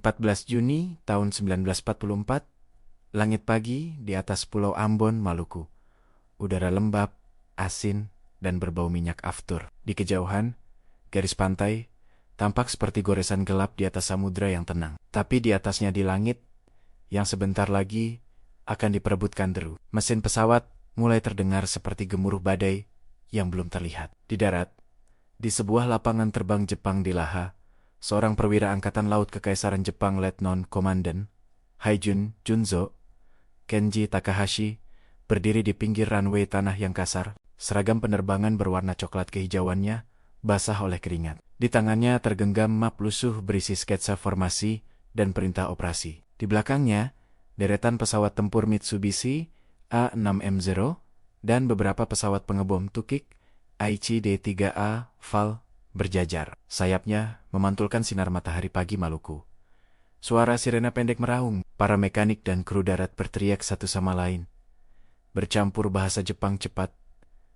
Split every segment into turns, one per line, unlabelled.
14 Juni tahun 1944, langit pagi di atas Pulau Ambon, Maluku. Udara lembab, asin, dan berbau minyak aftur. Di kejauhan, garis pantai tampak seperti goresan gelap di atas samudera yang tenang. Tapi di atasnya di langit, yang sebentar lagi akan diperebutkan deru. Mesin pesawat mulai terdengar seperti gemuruh badai yang belum terlihat. Di darat, di sebuah lapangan terbang Jepang di Laha, seorang perwira Angkatan Laut Kekaisaran Jepang Letnan Komandan Haijun Junzo Kenji Takahashi berdiri di pinggir runway tanah yang kasar. Seragam penerbangan berwarna coklat kehijauannya basah oleh keringat. Di tangannya tergenggam map lusuh berisi sketsa formasi dan perintah operasi. Di belakangnya, deretan pesawat tempur Mitsubishi A6M0 dan beberapa pesawat pengebom Tukik Aichi D3A FAL berjajar. Sayapnya memantulkan sinar matahari pagi Maluku. Suara sirena pendek meraung, para mekanik dan kru darat berteriak satu sama lain. Bercampur bahasa Jepang cepat,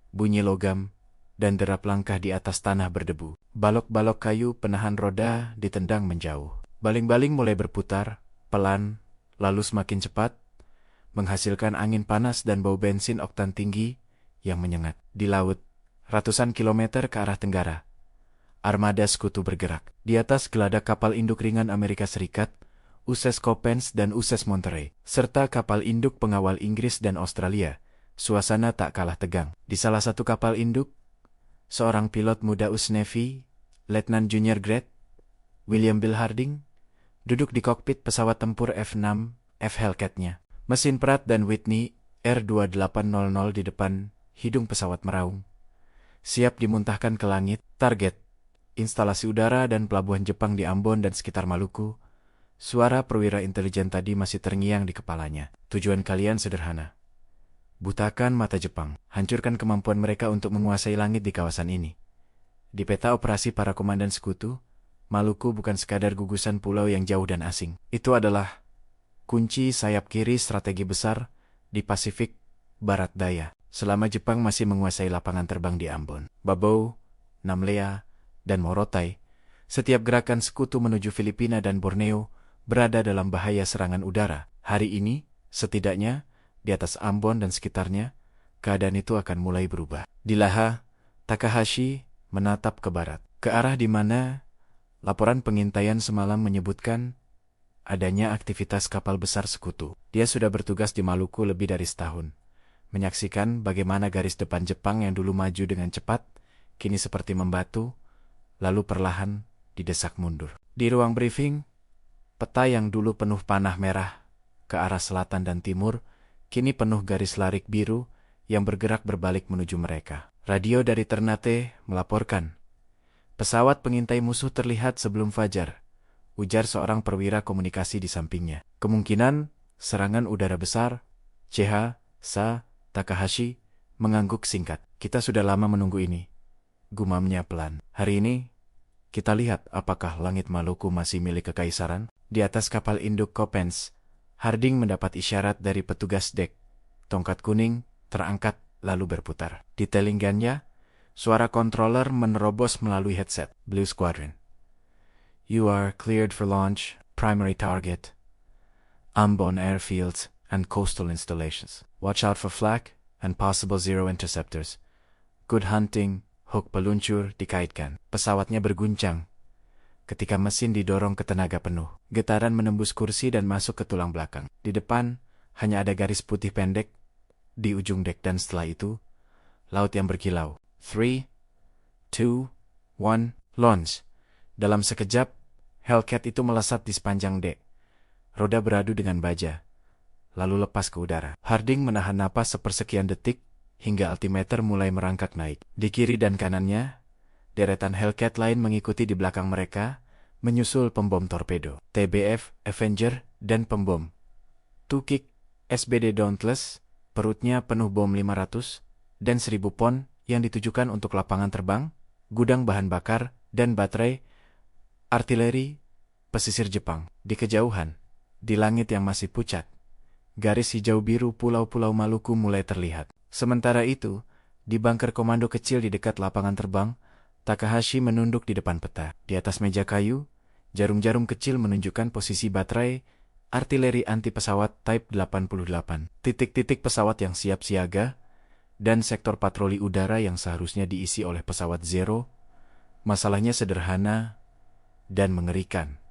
bunyi logam, dan derap langkah di atas tanah berdebu. Balok-balok kayu penahan roda ditendang menjauh. Baling-baling mulai berputar, pelan, lalu semakin cepat, menghasilkan angin panas dan bau bensin oktan tinggi yang menyengat. Di laut, ratusan kilometer ke arah tenggara, armada sekutu bergerak. Di atas geladak kapal induk ringan Amerika Serikat, USS Coppens dan USS Monterey, serta kapal induk pengawal Inggris dan Australia, suasana tak kalah tegang. Di salah satu kapal induk, seorang pilot muda US Navy, Letnan Junior Grade William Bill Harding, duduk di kokpit pesawat tempur F-6F Hellcat-nya. Mesin Pratt dan Whitney R2800 di depan hidung pesawat meraung, siap dimuntahkan ke langit. Target, instalasi udara dan pelabuhan Jepang di Ambon dan sekitar Maluku. Suara perwira intelijen tadi masih terngiang di kepalanya. Tujuan kalian sederhana. Butakan mata Jepang, hancurkan kemampuan mereka untuk menguasai langit di kawasan ini. Di peta operasi para komandan sekutu, Maluku bukan sekadar gugusan pulau yang jauh dan asing. Itu adalah kunci sayap kiri strategi besar di Pasifik Barat Daya. Selama Jepang masih menguasai lapangan terbang di Ambon, Babou, Namlea, dan Morotai, setiap gerakan sekutu menuju Filipina dan Borneo berada dalam bahaya serangan udara. Hari ini, setidaknya, di atas Ambon dan sekitarnya, keadaan itu akan mulai berubah. Di Laha, Takahashi menatap ke barat, ke arah di mana laporan pengintaian semalam menyebutkan adanya aktivitas kapal besar sekutu. Dia sudah bertugas di Maluku lebih dari setahun, menyaksikan bagaimana garis depan Jepang yang dulu maju dengan cepat, kini seperti membatu, lalu perlahan didesak mundur. Di ruang briefing, peta yang dulu penuh panah merah ke arah selatan dan timur, kini penuh garis larik biru yang bergerak berbalik menuju mereka. Radio dari Ternate melaporkan, pesawat pengintai musuh terlihat sebelum fajar, ujar seorang perwira komunikasi di sampingnya. Kemungkinan serangan udara besar. CH Sa Takahashi mengangguk singkat. Kita sudah lama menunggu ini, gumamnya pelan. Hari ini, kita lihat apakah langit Maluku masih milik kekaisaran. Di atas kapal induk Coppens, Harding mendapat isyarat dari petugas dek. Tongkat kuning terangkat lalu berputar. Di telingannya, suara controller menerobos melalui headset. Blue Squadron, you are cleared for launch. Primary target, Ambon airfields and coastal installations. Watch out for flak and possible zero interceptors. Good hunting. Hook peluncur dikaitkan. Pesawatnya berguncang ketika mesin didorong ke tenaga penuh. Getaran menembus kursi dan masuk ke tulang belakang. Di depan hanya ada garis putih pendek di ujung dek, dan setelah itu laut yang berkilau. 3, 2, 1, launch. Dalam sekejap, Hellcat itu melesat di sepanjang dek. Roda beradu dengan baja, lalu lepas ke udara. Harding menahan napas sepersekian detik hingga altimeter mulai merangkak naik. Di kiri dan kanannya, deretan Hellcat lain mengikuti di belakang mereka, menyusul pembom torpedo, TBF Avenger, dan pembom Tukik SBD Dauntless. Perutnya penuh bom 500 dan 1000 pon yang ditujukan untuk lapangan terbang, gudang bahan bakar, dan baterai artileri pesisir Jepang. Di kejauhan, di langit yang masih pucat, garis hijau biru pulau-pulau Maluku mulai terlihat. Sementara itu, di bunker komando kecil di dekat lapangan terbang, Takahashi menunduk di depan peta. Di atas meja kayu, Jarum-jarum kecil menunjukkan posisi baterai artileri anti-pesawat Type 88, titik-titik pesawat yang siap siaga, dan sektor patroli udara yang seharusnya diisi oleh pesawat Zero. Masalahnya sederhana dan mengerikan.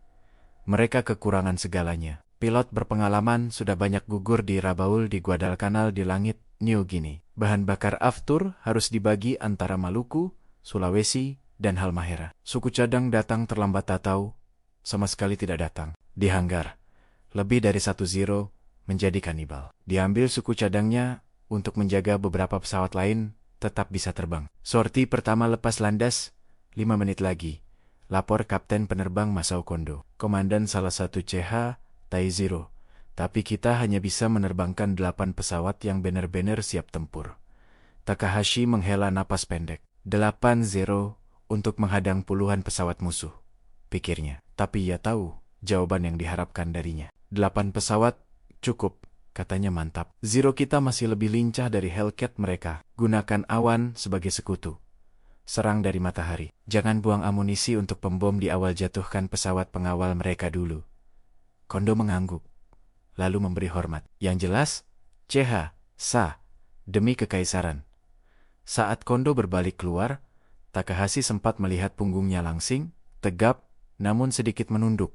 Mereka kekurangan segalanya. Pilot berpengalaman sudah banyak gugur di Rabaul di Guadalcanal di langit New Guinea. Bahan bakar Aftur harus dibagi antara Maluku, Sulawesi, dan Halmahera. Suku cadang datang terlambat atau sama sekali tidak datang. Di hanggar, lebih dari satu Zero menjadi kanibal. Diambil suku cadangnya untuk menjaga beberapa pesawat lain tetap bisa terbang. Sorti pertama lepas landas 5 menit lagi. Lapor Kapten Penerbang Masao Kondo, komandan salah satu CH Tai Zero. Tapi kita hanya bisa menerbangkan 8 pesawat yang benar-benar siap tempur. Takahashi menghela napas pendek. 8-0 untuk menghadang puluhan pesawat musuh, pikirnya. Tapi ia tahu jawaban yang diharapkan darinya. 8 pesawat, cukup, katanya mantap. Zero kita masih lebih lincah dari Hellcat mereka. Gunakan awan sebagai sekutu. Serang dari matahari. Jangan buang amunisi untuk pembom di awal, jatuhkan pesawat pengawal mereka dulu. Kondo mengangguk, lalu memberi hormat. Yang jelas, CH, Sa, demi kekaisaran. Saat Kondo berbalik keluar, Takahashi sempat melihat punggungnya langsing, tegap, namun sedikit menunduk.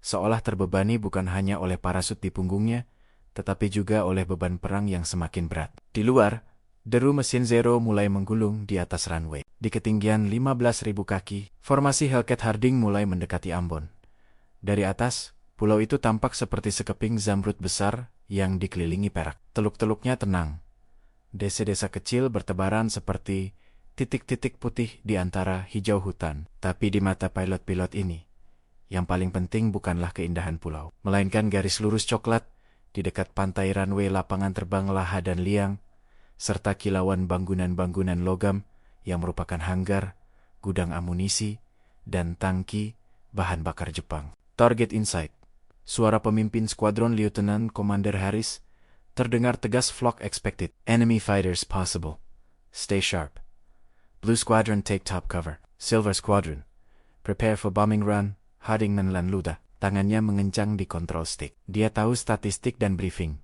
Seolah terbebani bukan hanya oleh parasut di punggungnya, tetapi juga oleh beban perang yang semakin berat. Di luar, deru mesin Zero mulai menggulung di atas runway. Di ketinggian 15.000 kaki, formasi Hellcat Harding mulai mendekati Ambon. Dari atas, pulau itu tampak seperti sekeping zamrud besar yang dikelilingi perak. Teluk-teluknya tenang. Desa-desa kecil bertebaran seperti titik-titik putih di antara hijau hutan. Tapi di mata pilot-pilot ini, yang paling penting bukanlah keindahan pulau, melainkan garis lurus coklat di dekat pantai runway lapangan terbang Laha dan Liang, serta kilauan bangunan-bangunan logam yang merupakan hanggar, gudang amunisi, dan tangki bahan bakar Jepang. Target in sight. Suara pemimpin skuadron Lieutenant Commander Harris terdengar tegas. Flock expected. Enemy fighters possible. Stay sharp. Blue Squadron take top cover. Silver Squadron prepare for bombing run. Harding Nanlanluda. Tangannya mengencang di control stick. Dia tahu statistik dan briefing.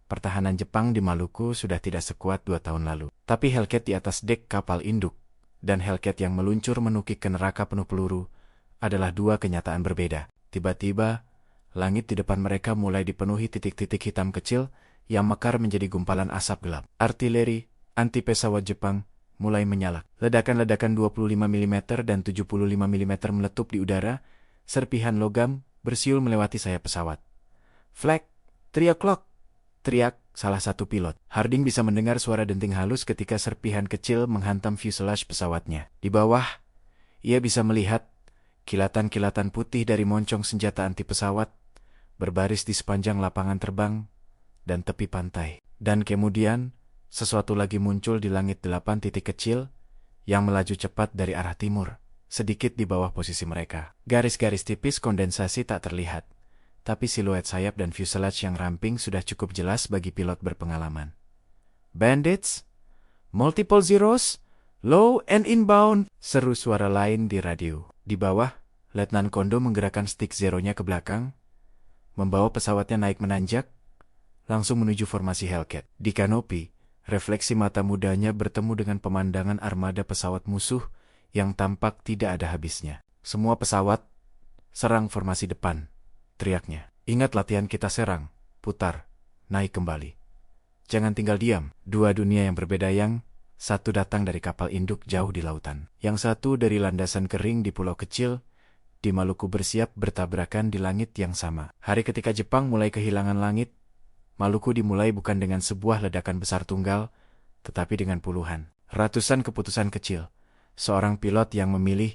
Pertahanan Jepang di Maluku sudah tidak sekuat 2 tahun lalu. Tapi Hellcat di atas dek kapal induk dan Hellcat yang meluncur menukik ke neraka penuh peluru adalah 2 kenyataan berbeda. Tiba-tiba, langit di depan mereka mulai dipenuhi titik-titik hitam kecil yang mekar menjadi gumpalan asap gelap. Artileri anti-pesawat Jepang mulai menyala. Ledakan-ledakan 25 mm dan 75 mm meletup di udara. Serpihan logam bersiul melewati sayap pesawat. Flag, 3 o'clock, teriak salah satu pilot. Harding bisa mendengar suara denting halus ketika serpihan kecil menghantam fuselage pesawatnya. Di bawah, ia bisa melihat kilatan-kilatan putih dari moncong senjata anti pesawat berbaris di sepanjang lapangan terbang dan tepi pantai. Dan kemudian, sesuatu lagi muncul di langit 8 titik kecil yang melaju cepat dari arah timur, sedikit di bawah posisi mereka. Garis-garis tipis kondensasi tak terlihat, tapi siluet sayap dan fuselage yang ramping sudah cukup jelas bagi pilot berpengalaman. Bandits? Multiple zeros? Low and inbound? Seru suara lain di radio. Di bawah, Letnan Kondo menggerakkan stick zeronya ke belakang, membawa pesawatnya naik menanjak, langsung menuju formasi Hellcat. Di kanopi, refleksi mata mudanya bertemu dengan pemandangan armada pesawat musuh yang tampak tidak ada habisnya. Semua pesawat, serang formasi depan, teriaknya. Ingat latihan kita, serang, putar, naik kembali. Jangan tinggal diam. 2 dunia yang berbeda, yang satu datang dari kapal induk jauh di lautan. Yang satu dari landasan kering di pulau kecil, di Maluku bersiap bertabrakan di langit yang sama. Hari ketika Jepang mulai kehilangan langit, Maluku dimulai bukan dengan sebuah ledakan besar tunggal, tetapi dengan puluhan, ratusan keputusan kecil. Seorang pilot yang memilih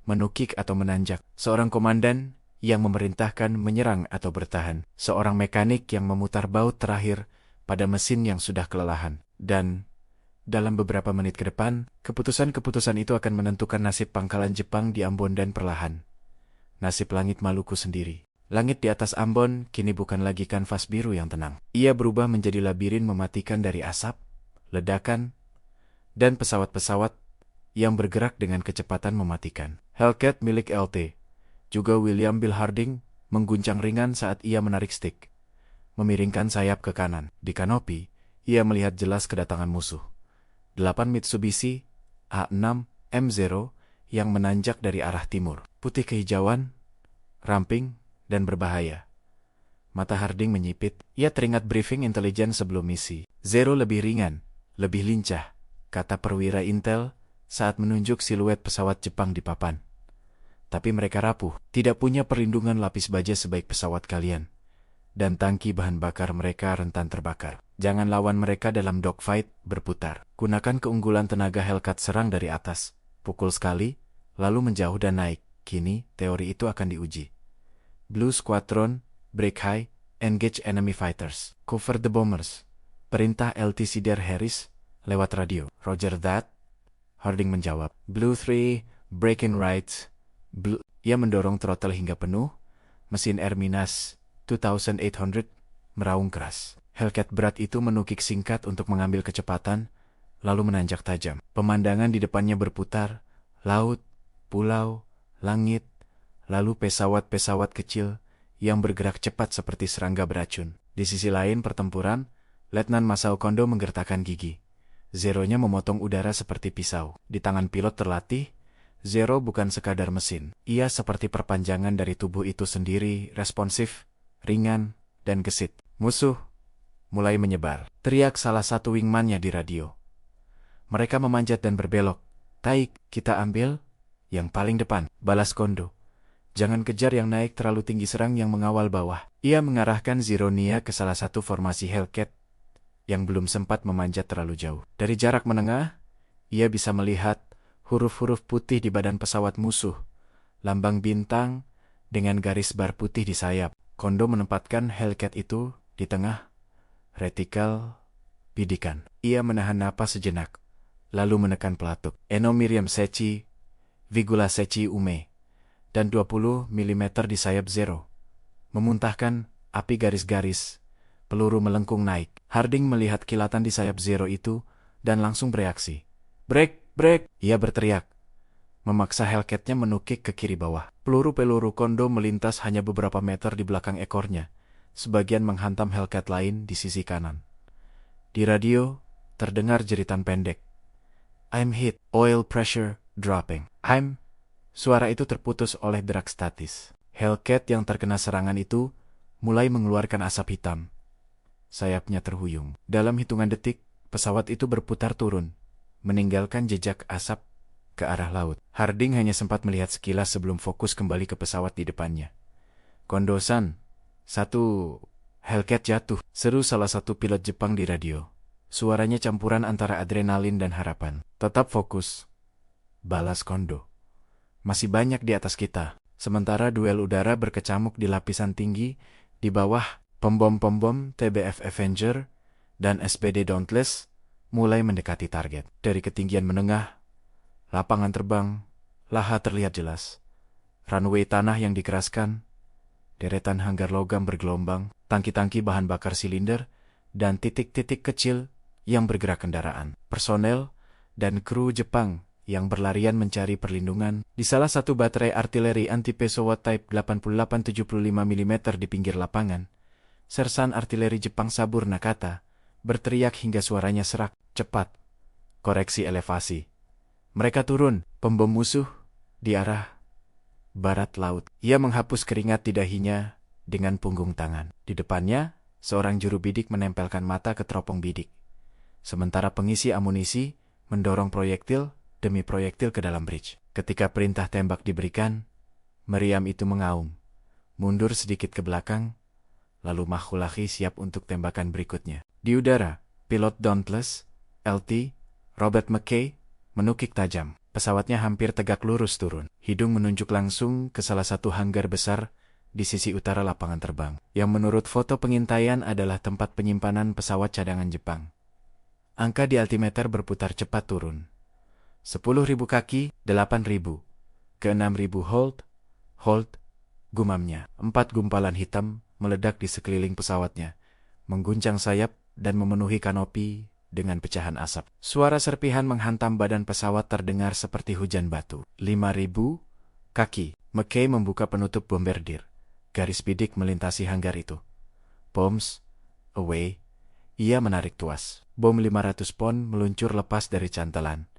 menukik atau menanjak, seorang komandan yang memerintahkan menyerang atau bertahan, seorang mekanik yang memutar baut terakhir pada mesin yang sudah kelelahan. Dan dalam beberapa menit ke depan, keputusan-keputusan itu akan menentukan nasib pangkalan Jepang di Ambon dan perlahan nasib langit Maluku sendiri. Langit di atas Ambon kini bukan lagi kanvas biru yang tenang. Ia berubah menjadi labirin mematikan dari asap, ledakan, dan pesawat-pesawat yang bergerak dengan kecepatan mematikan. Hellcat milik LT Juga William Bill Harding mengguncang ringan saat ia menarik stick, memiringkan sayap ke kanan. Di kanopi, ia melihat jelas kedatangan musuh. 8 Mitsubishi A6 M0 yang menanjak dari arah timur. Putih kehijauan, ramping, dan berbahaya. Mata Harding menyipit. Ia teringat briefing intelijen sebelum misi. Zero lebih ringan, lebih lincah, kata perwira Intel saat menunjuk siluet pesawat Jepang di papan. Tapi mereka rapuh, tidak punya perlindungan lapis baja sebaik pesawat kalian. Dan tangki bahan bakar mereka rentan terbakar. Jangan lawan mereka dalam dogfight berputar. Gunakan keunggulan tenaga Hellcat serang dari atas. Pukul sekali, lalu menjauh dan naik. Kini, teori itu akan diuji. Blue Squadron, break high, engage enemy fighters. Cover the bombers. Perintah LT Sider Harris lewat radio. Roger that. Harding menjawab. Blue 3, break in right. Blue. Ia mendorong throttle hingga penuh. Mesin Erminas 2800 meraung keras. Hellcat berat itu menukik singkat untuk mengambil kecepatan, lalu menanjak tajam. Pemandangan di depannya berputar, laut, pulau, langit, lalu pesawat-pesawat kecil yang bergerak cepat seperti serangga beracun. Di sisi lain pertempuran, Letnan Masao Kondo menggertakkan gigi. Zeronya memotong udara seperti pisau. Di tangan pilot terlatih, Zero bukan sekadar mesin. Ia seperti perpanjangan dari tubuh itu sendiri, responsif, ringan, dan gesit. Musuh mulai menyebar. Teriak salah satu wingman-nya di radio. Mereka memanjat dan berbelok. Taik, kita ambil yang paling depan, balas Kondo. Jangan kejar yang naik terlalu tinggi, serang yang mengawal bawah. Ia mengarahkan Zeronia ke salah satu formasi Hellcat yang belum sempat memanjat terlalu jauh. Dari jarak menengah, ia bisa melihat huruf-huruf putih di badan pesawat musuh, lambang bintang dengan garis bar putih di sayap. Kondo menempatkan Hellcat itu di tengah retikal bidikan. Ia menahan napas sejenak, lalu menekan pelatuk. Eno Miriam Sechi, Vigula Sechi Ume, dan 20 mm di sayap Zero. Memuntahkan api garis-garis, peluru melengkung naik. Harding melihat kilatan di sayap Zero itu dan langsung bereaksi. Break! Break! Ia berteriak, memaksa Hellcat-nya menukik ke kiri bawah. Peluru-peluru Kondo melintas hanya beberapa meter di belakang ekornya, sebagian menghantam Hellcat lain di sisi kanan. Di radio, terdengar jeritan pendek. I'm hit, oil pressure dropping. Suara itu terputus oleh derak statis. Hellcat yang terkena serangan itu mulai mengeluarkan asap hitam. Sayapnya terhuyung. Dalam hitungan detik, pesawat itu berputar turun, meninggalkan jejak asap ke arah laut. Harding hanya sempat melihat sekilas sebelum fokus kembali ke pesawat di depannya. Kondo-san, satu Hellcat jatuh, seru salah satu pilot Jepang di radio. Suaranya campuran antara adrenalin dan harapan. Tetap fokus, balas Kondo. Masih banyak di atas kita. Sementara duel udara berkecamuk di lapisan tinggi, di bawah pembom-pembom TBF Avenger dan SPD Dauntless mulai mendekati target. Dari ketinggian menengah, lapangan terbang, laha terlihat jelas. Runway tanah yang dikeraskan, deretan hanggar logam bergelombang, tangki-tangki bahan bakar silinder, dan titik-titik kecil yang bergerak kendaraan. Personel dan kru Jepang yang berlarian mencari perlindungan di salah satu baterai artileri anti-pesawat Type 8875 mm di pinggir lapangan. Sersan artileri Jepang Sabur Nakata berteriak hingga suaranya serak. Cepat, koreksi elevasi. Mereka turun, pembom musuh, di arah barat laut. Ia menghapus keringat di dahinya dengan punggung tangan. Di depannya, seorang juru bidik menempelkan mata ke teropong bidik. Sementara pengisi amunisi mendorong proyektil demi proyektil ke dalam bridge. Ketika perintah tembak diberikan, meriam itu mengaum, mundur sedikit ke belakang, lalu Mahulahi siap untuk tembakan berikutnya. Di udara, pilot Dauntless, LT, Robert McKay, menukik tajam. Pesawatnya hampir tegak lurus turun. Hidung menunjuk langsung ke salah satu hanggar besar di sisi utara lapangan terbang, yang menurut foto pengintaian adalah tempat penyimpanan pesawat cadangan Jepang. Angka di altimeter berputar cepat turun. 10.000 kaki, 8.000, ke 6.000 hold, gumamnya. 4 gumpalan hitam meledak di sekeliling pesawatnya, mengguncang sayap dan memenuhi kanopi dengan pecahan asap. Suara serpihan menghantam badan pesawat terdengar seperti hujan batu. 5.000 kaki, McKay membuka penutup bombardir. Garis bidik melintasi hanggar itu. Bombs, away. Ia menarik tuas. Bom 500 pon meluncur lepas dari cantelan.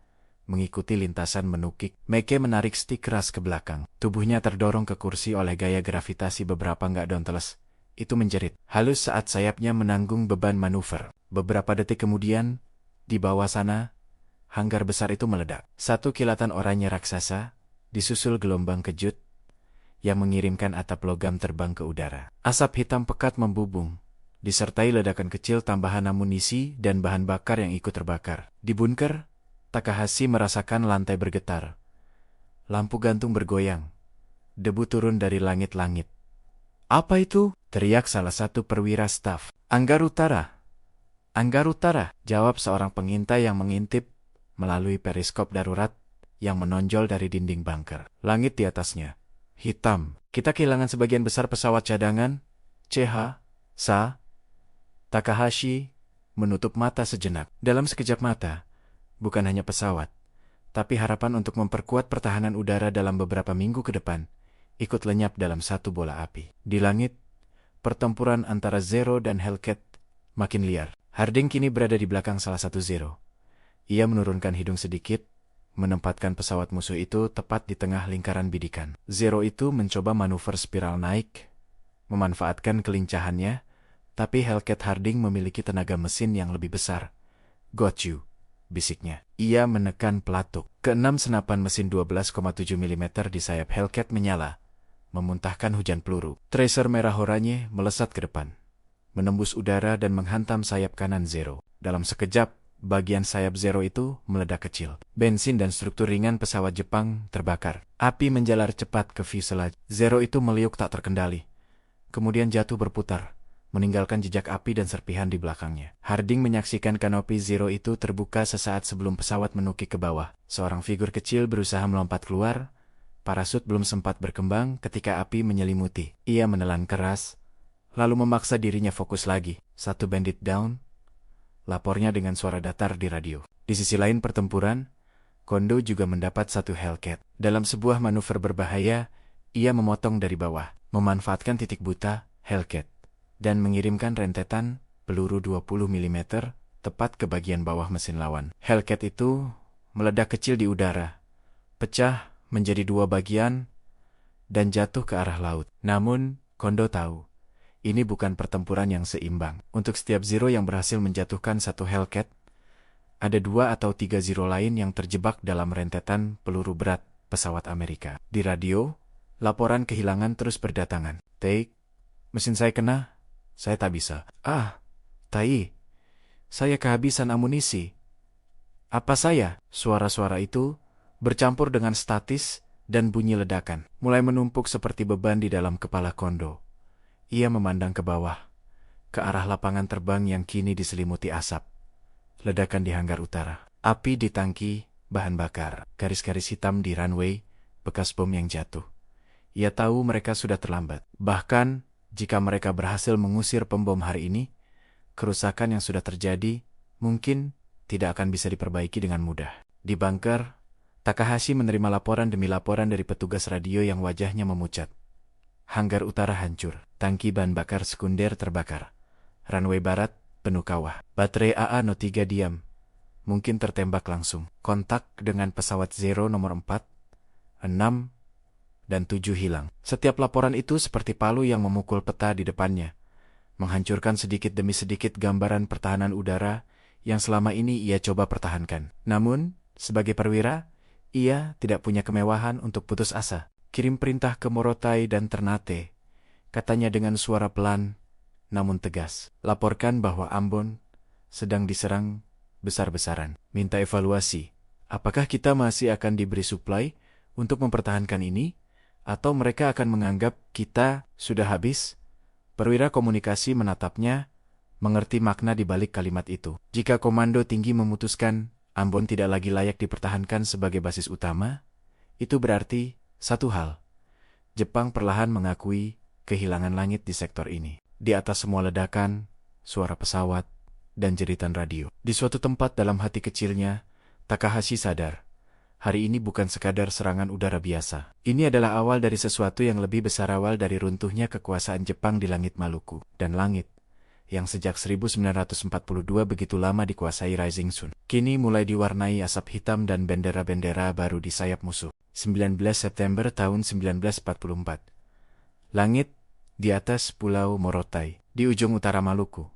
Mengikuti lintasan menukik, McKay menarik stik keras ke belakang. Tubuhnya terdorong ke kursi oleh gaya gravitasi beberapa nggak dauntless. Itu menjerit. Halus saat sayapnya menanggung beban manuver. Beberapa detik kemudian, di bawah sana, hanggar besar itu meledak. Satu kilatan oranye raksasa, disusul gelombang kejut, yang mengirimkan atap logam terbang ke udara. Asap hitam pekat membubung, disertai ledakan kecil tambahan amunisi dan bahan bakar yang ikut terbakar. Di bunker, Takahashi merasakan lantai bergetar. Lampu gantung bergoyang. Debu turun dari langit-langit. "Apa itu?" teriak salah satu perwira staf. "Anggar Utara. Anggar Utara," jawab seorang pengintai yang mengintip melalui periskop darurat yang menonjol dari dinding bunker. Langit di atasnya hitam. "Kita kehilangan sebagian besar pesawat cadangan. Sa." Takahashi menutup mata sejenak. Dalam sekejap mata, bukan hanya pesawat, tapi harapan untuk memperkuat pertahanan udara dalam beberapa minggu ke depan ikut lenyap dalam satu bola api. Di langit, pertempuran antara Zero dan Hellcat makin liar. Harding kini berada di belakang salah satu Zero. Ia menurunkan hidung sedikit, menempatkan pesawat musuh itu tepat di tengah lingkaran bidikan. Zero itu mencoba manuver spiral naik, memanfaatkan kelincahannya, tapi Hellcat Harding memiliki tenaga mesin yang lebih besar. "Got you," bisiknya. Ia menekan pelatuk. Keenam senapan mesin 12,7 mm di sayap Hellcat menyala, memuntahkan hujan peluru. Tracer merah oranye melesat ke depan, menembus udara dan menghantam sayap kanan Zero. Dalam sekejap, bagian sayap Zero itu meledak kecil. Bensin dan struktur ringan pesawat Jepang terbakar. Api menjalar cepat ke fuselage. Zero itu meliuk tak terkendali, kemudian jatuh berputar, meninggalkan jejak api dan serpihan di belakangnya. Harding menyaksikan kanopi Zero itu terbuka sesaat sebelum pesawat menukik ke bawah. Seorang figur kecil berusaha melompat keluar. Parasut belum sempat berkembang ketika api menyelimuti. Ia menelan keras, lalu memaksa dirinya fokus lagi. "Satu bandit down," lapornya dengan suara datar di radio. Di sisi lain pertempuran, Kondo juga mendapat satu Hellcat. Dalam sebuah manuver berbahaya, ia memotong dari bawah, memanfaatkan titik buta Hellcat, dan mengirimkan rentetan peluru 20 mm tepat ke bagian bawah mesin lawan. Hellcat itu meledak kecil di udara, pecah menjadi dua bagian, dan jatuh ke arah laut. Namun, Kondo tahu, ini bukan pertempuran yang seimbang. Untuk setiap Zero yang berhasil menjatuhkan satu Hellcat, ada 2 atau 3 Zero lain yang terjebak dalam rentetan peluru berat pesawat Amerika. Di radio, laporan kehilangan terus berdatangan. "Take, mesin saya kena. Saya tak bisa." "Ah, Tai, saya kehabisan amunisi." "Apa saya?" Suara-suara itu bercampur dengan statis dan bunyi ledakan, mulai menumpuk seperti beban di dalam kepala Kondo. Ia memandang ke bawah, ke arah lapangan terbang yang kini diselimuti asap. Ledakan di hanggar utara, api di tangki bahan bakar, garis-garis hitam di runway, bekas bom yang jatuh. Ia tahu mereka sudah terlambat. Bahkan, jika mereka berhasil mengusir pembom hari ini, kerusakan yang sudah terjadi mungkin tidak akan bisa diperbaiki dengan mudah. Di bunker, Takahashi menerima laporan demi laporan dari petugas radio yang wajahnya memucat. Hanggar utara hancur, tangki bahan bakar sekunder terbakar. Runway barat penuh kawah. Baterai AA-03 diam, mungkin tertembak langsung. Kontak dengan pesawat Zero nomor 4, 6, dan 7 hilang. Setiap laporan itu seperti palu yang memukul peta di depannya, menghancurkan sedikit demi sedikit gambaran pertahanan udara yang selama ini ia coba pertahankan. Namun, sebagai perwira, ia tidak punya kemewahan untuk putus asa. "Kirim perintah ke Morotai dan Ternate," katanya dengan suara pelan namun tegas. "Laporkan bahwa Ambon sedang diserang besar-besaran. Minta evaluasi. Apakah kita masih akan diberi suplai untuk mempertahankan ini, atau mereka akan menganggap kita sudah habis?" Perwira komunikasi menatapnya, mengerti makna di balik kalimat itu. Jika komando tinggi memutuskan Ambon tidak lagi layak dipertahankan sebagai basis utama, itu berarti satu hal. Jepang perlahan mengakui kehilangan langit di sektor ini. Di atas semua ledakan, suara pesawat, dan jeritan radio. Di suatu tempat dalam hati kecilnya, Takahashi sadar hari ini bukan sekadar serangan udara biasa. Ini adalah awal dari sesuatu yang lebih besar, awal dari runtuhnya kekuasaan Jepang di langit Maluku. Dan langit, yang sejak 1942 begitu lama dikuasai Rising Sun, kini mulai diwarnai asap hitam dan bendera-bendera baru di sayap musuh. 19 September tahun 1944. Langit di atas Pulau Morotai, di ujung utara Maluku,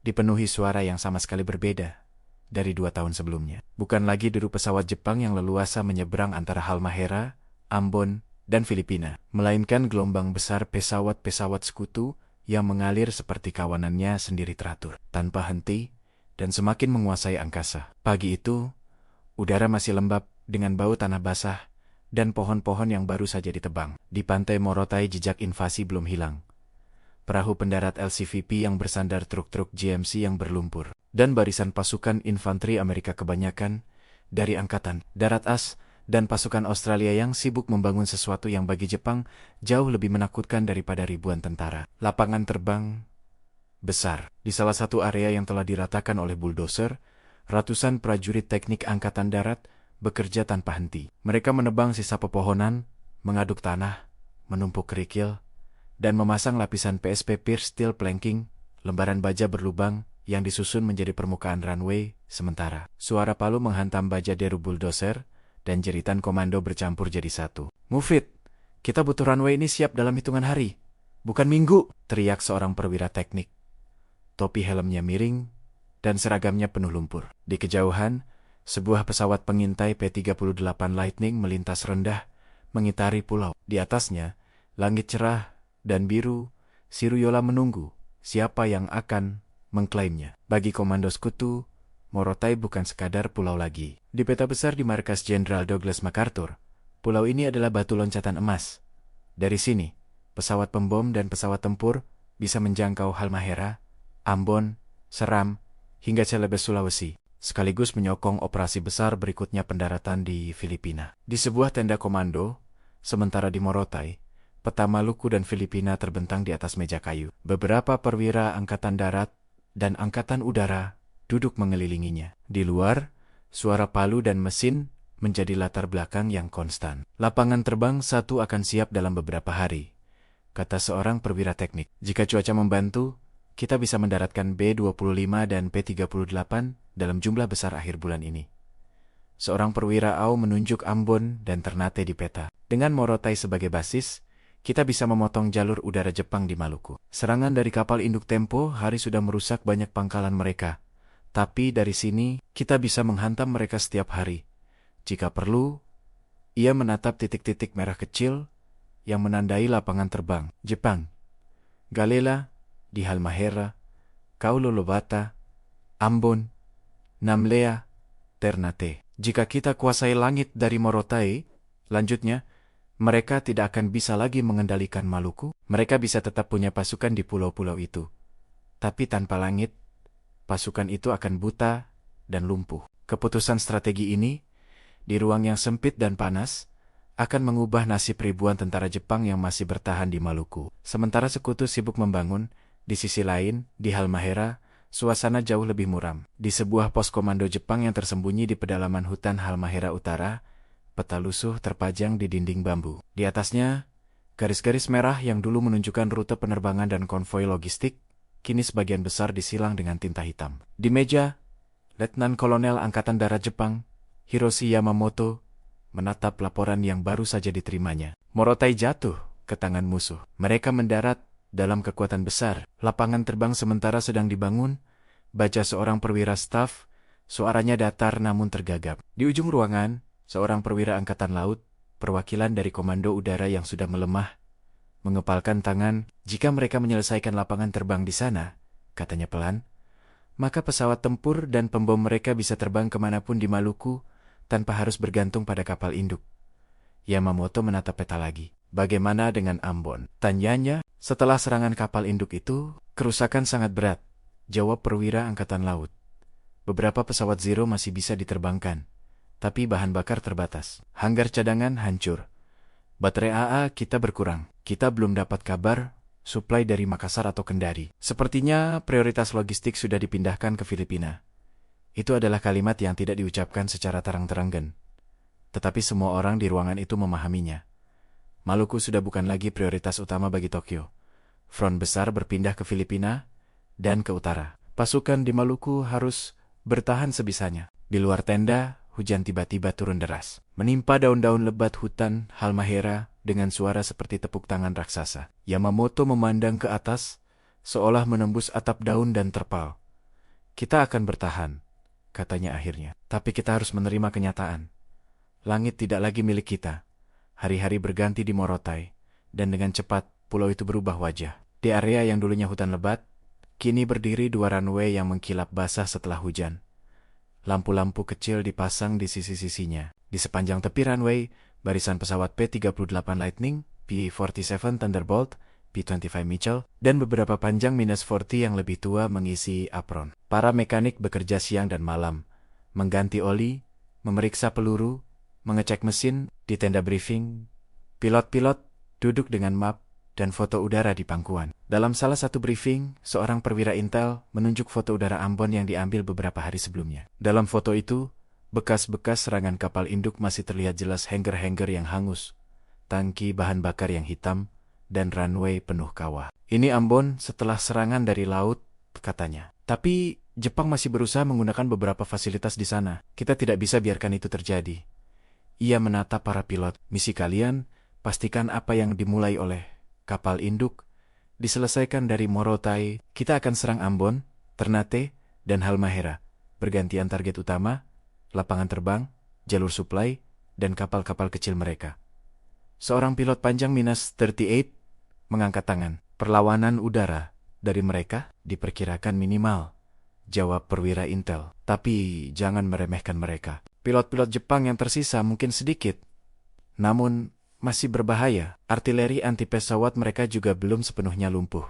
dipenuhi suara yang sama sekali berbeda dari 2 tahun sebelumnya. Bukan lagi deru pesawat Jepang yang leluasa menyeberang antara Halmahera, Ambon, dan Filipina, melainkan gelombang besar pesawat-pesawat sekutu yang mengalir seperti kawanannya sendiri teratur, tanpa henti, dan semakin menguasai angkasa. Pagi itu, udara masih lembab dengan bau tanah basah dan pohon-pohon yang baru saja ditebang. Di pantai Morotai jejak invasi belum hilang. Perahu pendarat LCVP yang bersandar truk-truk GMC yang berlumpur, dan barisan pasukan infanteri Amerika kebanyakan dari Angkatan Darat AS dan pasukan Australia yang sibuk membangun sesuatu yang bagi Jepang jauh lebih menakutkan daripada ribuan tentara. Lapangan terbang besar. Di salah satu area yang telah diratakan oleh bulldozer, ratusan prajurit teknik Angkatan Darat bekerja tanpa henti. Mereka menebang sisa pepohonan, mengaduk tanah, menumpuk kerikil, dan memasang lapisan PSP Pierce Steel Planking, lembaran baja berlubang yang disusun menjadi permukaan runway. Sementara suara palu menghantam baja deru bulldozer dan jeritan komando bercampur jadi satu. "Move it! Kita butuh runway ini siap dalam hitungan hari, bukan minggu!" teriak seorang perwira teknik. Topi helmnya miring dan seragamnya penuh lumpur. Di kejauhan, sebuah pesawat pengintai P-38 Lightning melintas rendah, mengitari pulau. Di atasnya, langit cerah dan biru, Siruyolo menunggu siapa yang akan mengklaimnya. Bagi komando sekutu, Morotai bukan sekadar pulau lagi. Di peta besar di markas Jenderal Douglas MacArthur, pulau ini adalah batu loncatan emas. Dari sini, pesawat pembom dan pesawat tempur bisa menjangkau Halmahera, Ambon, Seram, hingga Celebes Sulawesi, sekaligus menyokong operasi besar berikutnya pendaratan di Filipina. Di sebuah tenda komando, sementara di Morotai, peta Maluku dan Filipina terbentang di atas meja kayu. Beberapa perwira Angkatan Darat dan Angkatan Udara duduk mengelilinginya. Di luar, suara palu dan mesin menjadi latar belakang yang konstan. "Lapangan terbang 1 akan siap dalam beberapa hari," kata seorang perwira teknik. "Jika cuaca membantu, kita bisa mendaratkan B-25 dan P-38 dalam jumlah besar akhir bulan ini." Seorang perwira AU menunjuk Ambon dan Ternate di peta. "Dengan Morotai sebagai basis, kita bisa memotong jalur udara Jepang di Maluku. Serangan dari kapal induk Tempo Hari sudah merusak banyak pangkalan mereka. Tapi dari sini, kita bisa menghantam mereka setiap hari. Jika perlu," ia menatap titik-titik merah kecil yang menandai lapangan terbang Jepang. "Galela di Halmahera, Kaulolobata, Ambon, Namlea, Ternate. Jika kita kuasai langit dari Morotai," lanjutnya, "mereka tidak akan bisa lagi mengendalikan Maluku. Mereka bisa tetap punya pasukan di pulau-pulau itu. Tapi tanpa langit, pasukan itu akan buta dan lumpuh." Keputusan strategi ini, di ruang yang sempit dan panas, akan mengubah nasib ribuan tentara Jepang yang masih bertahan di Maluku. Sementara sekutu sibuk membangun, di sisi lain, di Halmahera, suasana jauh lebih muram. Di sebuah pos komando Jepang yang tersembunyi di pedalaman hutan Halmahera Utara, peta lusuh terpajang di dinding bambu. Di atasnya, garis-garis merah yang dulu menunjukkan rute penerbangan dan konvoi logistik, kini sebagian besar disilang dengan tinta hitam. Di meja, Letnan Kolonel Angkatan Darat Jepang, Hiroshi Yamamoto, menatap laporan yang baru saja diterimanya. Morotai jatuh ke tangan musuh. Mereka mendarat dalam kekuatan besar. Lapangan terbang sementara sedang dibangun, baca seorang perwira staf, suaranya datar namun tergagap. Di ujung ruangan, seorang perwira Angkatan Laut, perwakilan dari Komando Udara yang sudah melemah, mengepalkan tangan. "Jika mereka menyelesaikan lapangan terbang di sana," katanya pelan, "maka pesawat tempur dan pembom mereka bisa terbang kemanapun di Maluku tanpa harus bergantung pada kapal induk." Yamamoto menatap peta lagi. "Bagaimana dengan Ambon?" tanyanya. "Setelah serangan kapal induk itu, kerusakan sangat berat," jawab perwira Angkatan Laut. "Beberapa pesawat Zero masih bisa diterbangkan, tapi bahan bakar terbatas. Hanggar cadangan hancur. Baterai AA kita berkurang. Kita belum dapat kabar suplai dari Makassar atau Kendari. Sepertinya prioritas logistik sudah dipindahkan ke Filipina." Itu adalah kalimat yang tidak diucapkan secara terang-terangan, tetapi semua orang di ruangan itu memahaminya. Maluku sudah bukan lagi prioritas utama bagi Tokyo. Front besar berpindah ke Filipina dan ke utara. Pasukan di Maluku harus bertahan sebisanya. Di luar tenda, hujan tiba-tiba turun deras, menimpa daun-daun lebat hutan Halmahera dengan suara seperti tepuk tangan raksasa. Yamamoto memandang ke atas, seolah menembus atap daun dan terpal. Kita akan bertahan, katanya akhirnya. Tapi kita harus menerima kenyataan. Langit tidak lagi milik kita. Hari-hari berganti di Morotai, dan dengan cepat pulau itu berubah wajah. Di area yang dulunya hutan lebat, kini berdiri 2 runway yang mengkilap basah setelah hujan. Lampu-lampu kecil dipasang di sisi-sisinya. Di sepanjang tepi runway, barisan pesawat P-38 Lightning, P-47 Thunderbolt, P-25 Mitchell, dan beberapa panjang -40 yang lebih tua mengisi apron. Para mekanik bekerja siang dan malam, mengganti oli, memeriksa peluru, mengecek mesin. Di tenda briefing, pilot-pilot duduk dengan map dan foto udara di pangkuan. Dalam salah satu briefing, seorang perwira Intel menunjuk foto udara Ambon yang diambil beberapa hari sebelumnya. Dalam foto itu, bekas-bekas serangan kapal induk masih terlihat jelas, hanger-hanger yang hangus, tangki bahan bakar yang hitam, dan runway penuh kawah. Ini Ambon setelah serangan dari laut, katanya. Tapi Jepang masih berusaha menggunakan beberapa fasilitas di sana. Kita tidak bisa biarkan itu terjadi. Ia menatap para pilot. Misi kalian, pastikan apa yang dimulai oleh kapal induk diselesaikan dari Morotai. Kita akan serang Ambon, Ternate, dan Halmahera. Bergantian target utama, lapangan terbang, jalur suplai, dan kapal-kapal kecil mereka. Seorang pilot panjang -38 mengangkat tangan. Perlawanan udara dari mereka diperkirakan minimal, jawab perwira Intel. Tapi jangan meremehkan mereka. Pilot-pilot Jepang yang tersisa mungkin sedikit, namun masih berbahaya. Artileri anti-pesawat mereka juga belum sepenuhnya lumpuh.